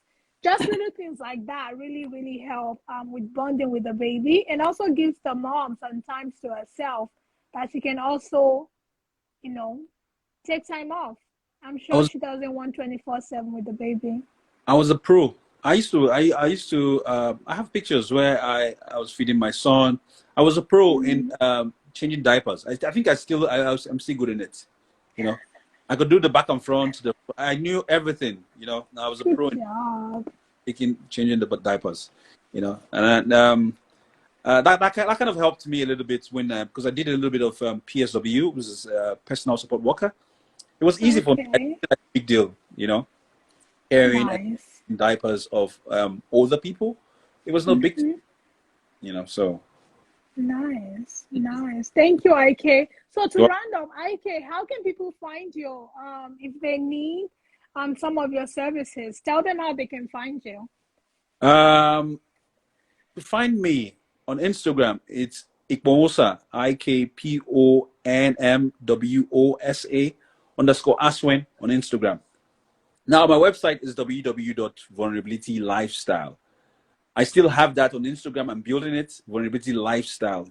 Just little things like that really, really help with bonding with the baby, and also gives the mom some time to herself that she can also, you know, take time off. I'm sure she doesn't want 24/7 with the baby. I was a pro. I used to I have pictures where I was feeding my son. I was a pro in changing diapers. I think I'm still good in it. You know, I could do the back and front. I knew everything. You know, I was a pro in changing the diapers. You know, and that kind of helped me a little bit when because I did a little bit of PSW, which is personal support worker. It was easy for me. I didn't like a big deal. You know, carrying diapers of older people. It was no big deal, you know. So nice. Thank you, IK. So to round up, IK, how can people find you if they need some of your services? Tell them how they can find you. To find me on Instagram, it's Ikponwosa, IKPONMWOSA _ on Instagram. Now my website is www.vulnerability lifestyle. I still have that on Instagram. I'm building it, vulnerability lifestyle.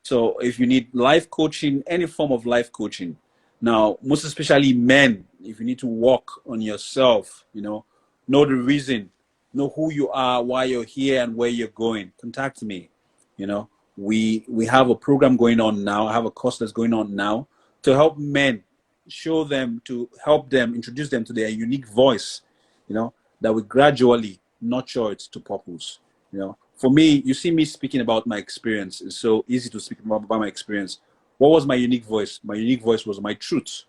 So if you need life coaching, any form of life coaching, now most especially men, if you need to work on yourself, you know the reason, know who you are, why you're here, and where you're going, contact me. You know, we have a program going on now. I have a course that's going on now to help men, to help them, introduce them to their unique voice, you know, that we gradually nurture it to purpose. You know, for me, you see me speaking about my experience. It's so easy to speak about my experience. What was my unique voice? My unique voice was my truth.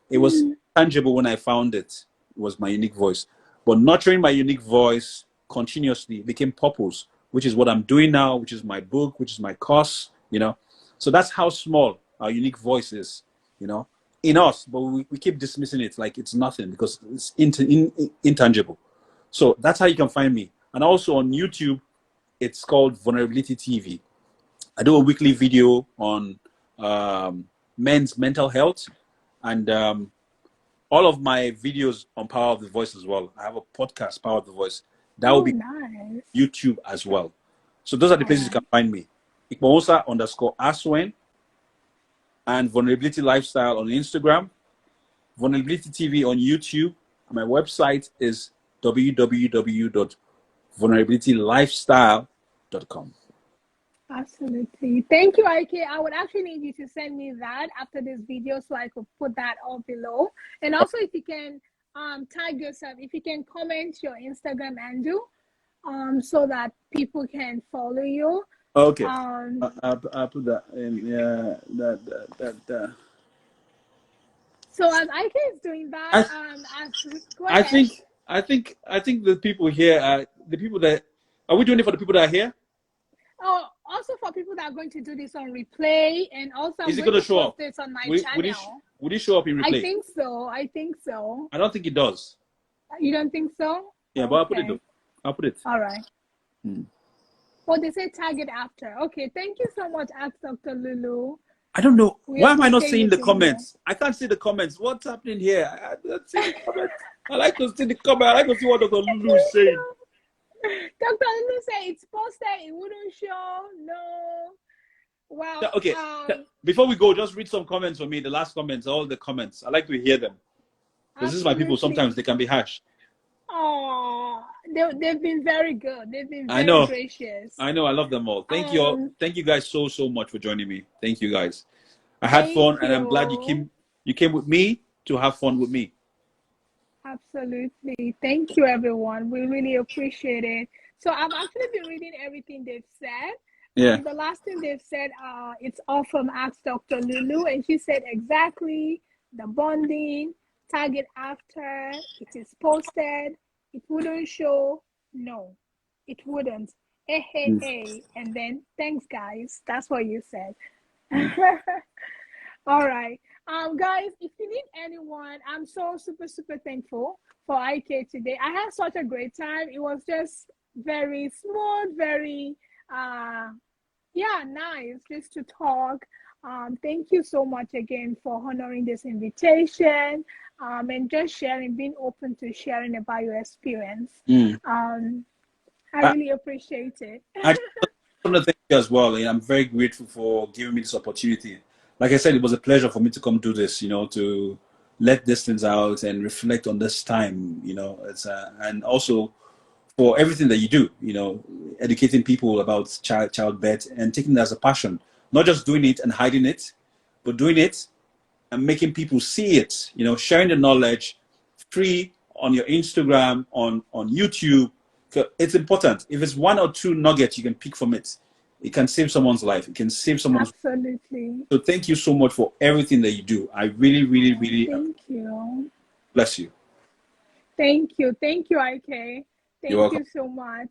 It was tangible when I found it. It was my unique voice. But nurturing my unique voice continuously became purpose, which is what I'm doing now, which is my book, which is my course, you know. So that's how small our unique voice is, you know, in us. But we keep dismissing it like it's nothing because it's intangible. So that's how you can find me. And also on YouTube, it's called Vulnerability TV. I do a weekly video on men's mental health, and all of my videos on Power of the Voice as well. I have a podcast, Power of the Voice. That will be nice. YouTube as well. So those are the places you can find me. Ikponwosa _Aswen and Vulnerability Lifestyle on Instagram, Vulnerability TV on YouTube. My website is www.vulnerabilitylifestyle.com. Absolutely. Thank you, IK. I would actually need you to send me that after this video so I could put that all below. And also if you can tag yourself, if you can comment your Instagram handle so that people can follow you. Okay. I'll put that in. Yeah, that. So as IK is doing that, go ahead. I think the people here are the people that are we doing it for the people that are here? Oh, also for people that are going to do this on replay, and also is it going to show up? This on my channel. Would it show up in replay? I think so. I don't think it does. You don't think so? Yeah, but I'll put it though. I'll put it. All right. Well, they say tag it after. Okay, thank you so much, Ask Dr. Lulu. I don't know. Why am I not seeing the comments? I can't see the comments. What's happening here? I don't see the comments. I like to see the comments. I like to see what Dr. Lulu is saying. Dr. Lulu said it's posted. It wouldn't show. No. Wow. Okay. Before we go, just read some comments for me. The last comments, all the comments. I like to hear them. Because this is my people. Sometimes they can be harsh. Oh, they've been very good. They've been very gracious. I know. I love them all. Thank you all. Thank you guys so much for joining me. Thank you guys. I had fun, and I'm glad you came with me to have fun with me. Absolutely. Thank you, everyone. We really appreciate it. So I've actually been reading everything they've said. Yeah. The last thing they've said, it's all from Ask Dr. Lulu, and she said exactly the bonding. Tag it after it is posted. It wouldn't show. No, it wouldn't. Hey. And then thanks, guys. That's what you said. All right. Guys, if you need anyone, I'm so super thankful for IK today. I had such a great time. It was just very smooth, very nice just to talk. Thank you so much again for honoring this invitation and just being open to sharing about your experience. I really appreciate it. I want to thank you as well. I'm very grateful for giving me this opportunity. like I said, it was a pleasure for me to come do this, you know, to let these things out and reflect on this time, you know, and also for everything that you do, you know, educating people about childbirth and taking it as a passion, not just doing it and hiding it, but doing it and making people see it, you know, sharing the knowledge free on your Instagram, on YouTube. It's important. If it's one or two nuggets you can pick from it, it can save someone's life. It can save someone's. Absolutely. So thank you so much for everything that you do. I really, really, really Thank you. bless you. Thank you. Thank you, IK. You're Thank welcome. you so much.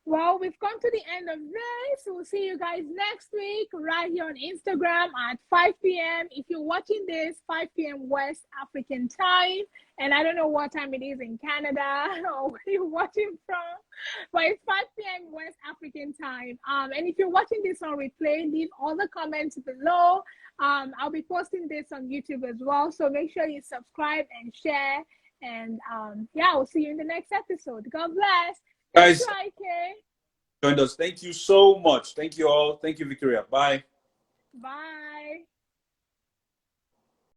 Well, we've come to the end of this. We'll see you guys next week right here on Instagram at 5 p.m. If you're watching this, 5 p.m. West African time. And I don't know what time it is in Canada or where you're watching from, but it's 5 p.m. West African time. And if you're watching this on replay, leave all the comments below. I'll be posting this on YouTube as well. So make sure you subscribe and share. And yeah, we'll see you in the next episode. God bless. Thank you, Guys, IK. joined us. Thank you so much. Thank you all. Thank you, Victoria. Bye. Bye.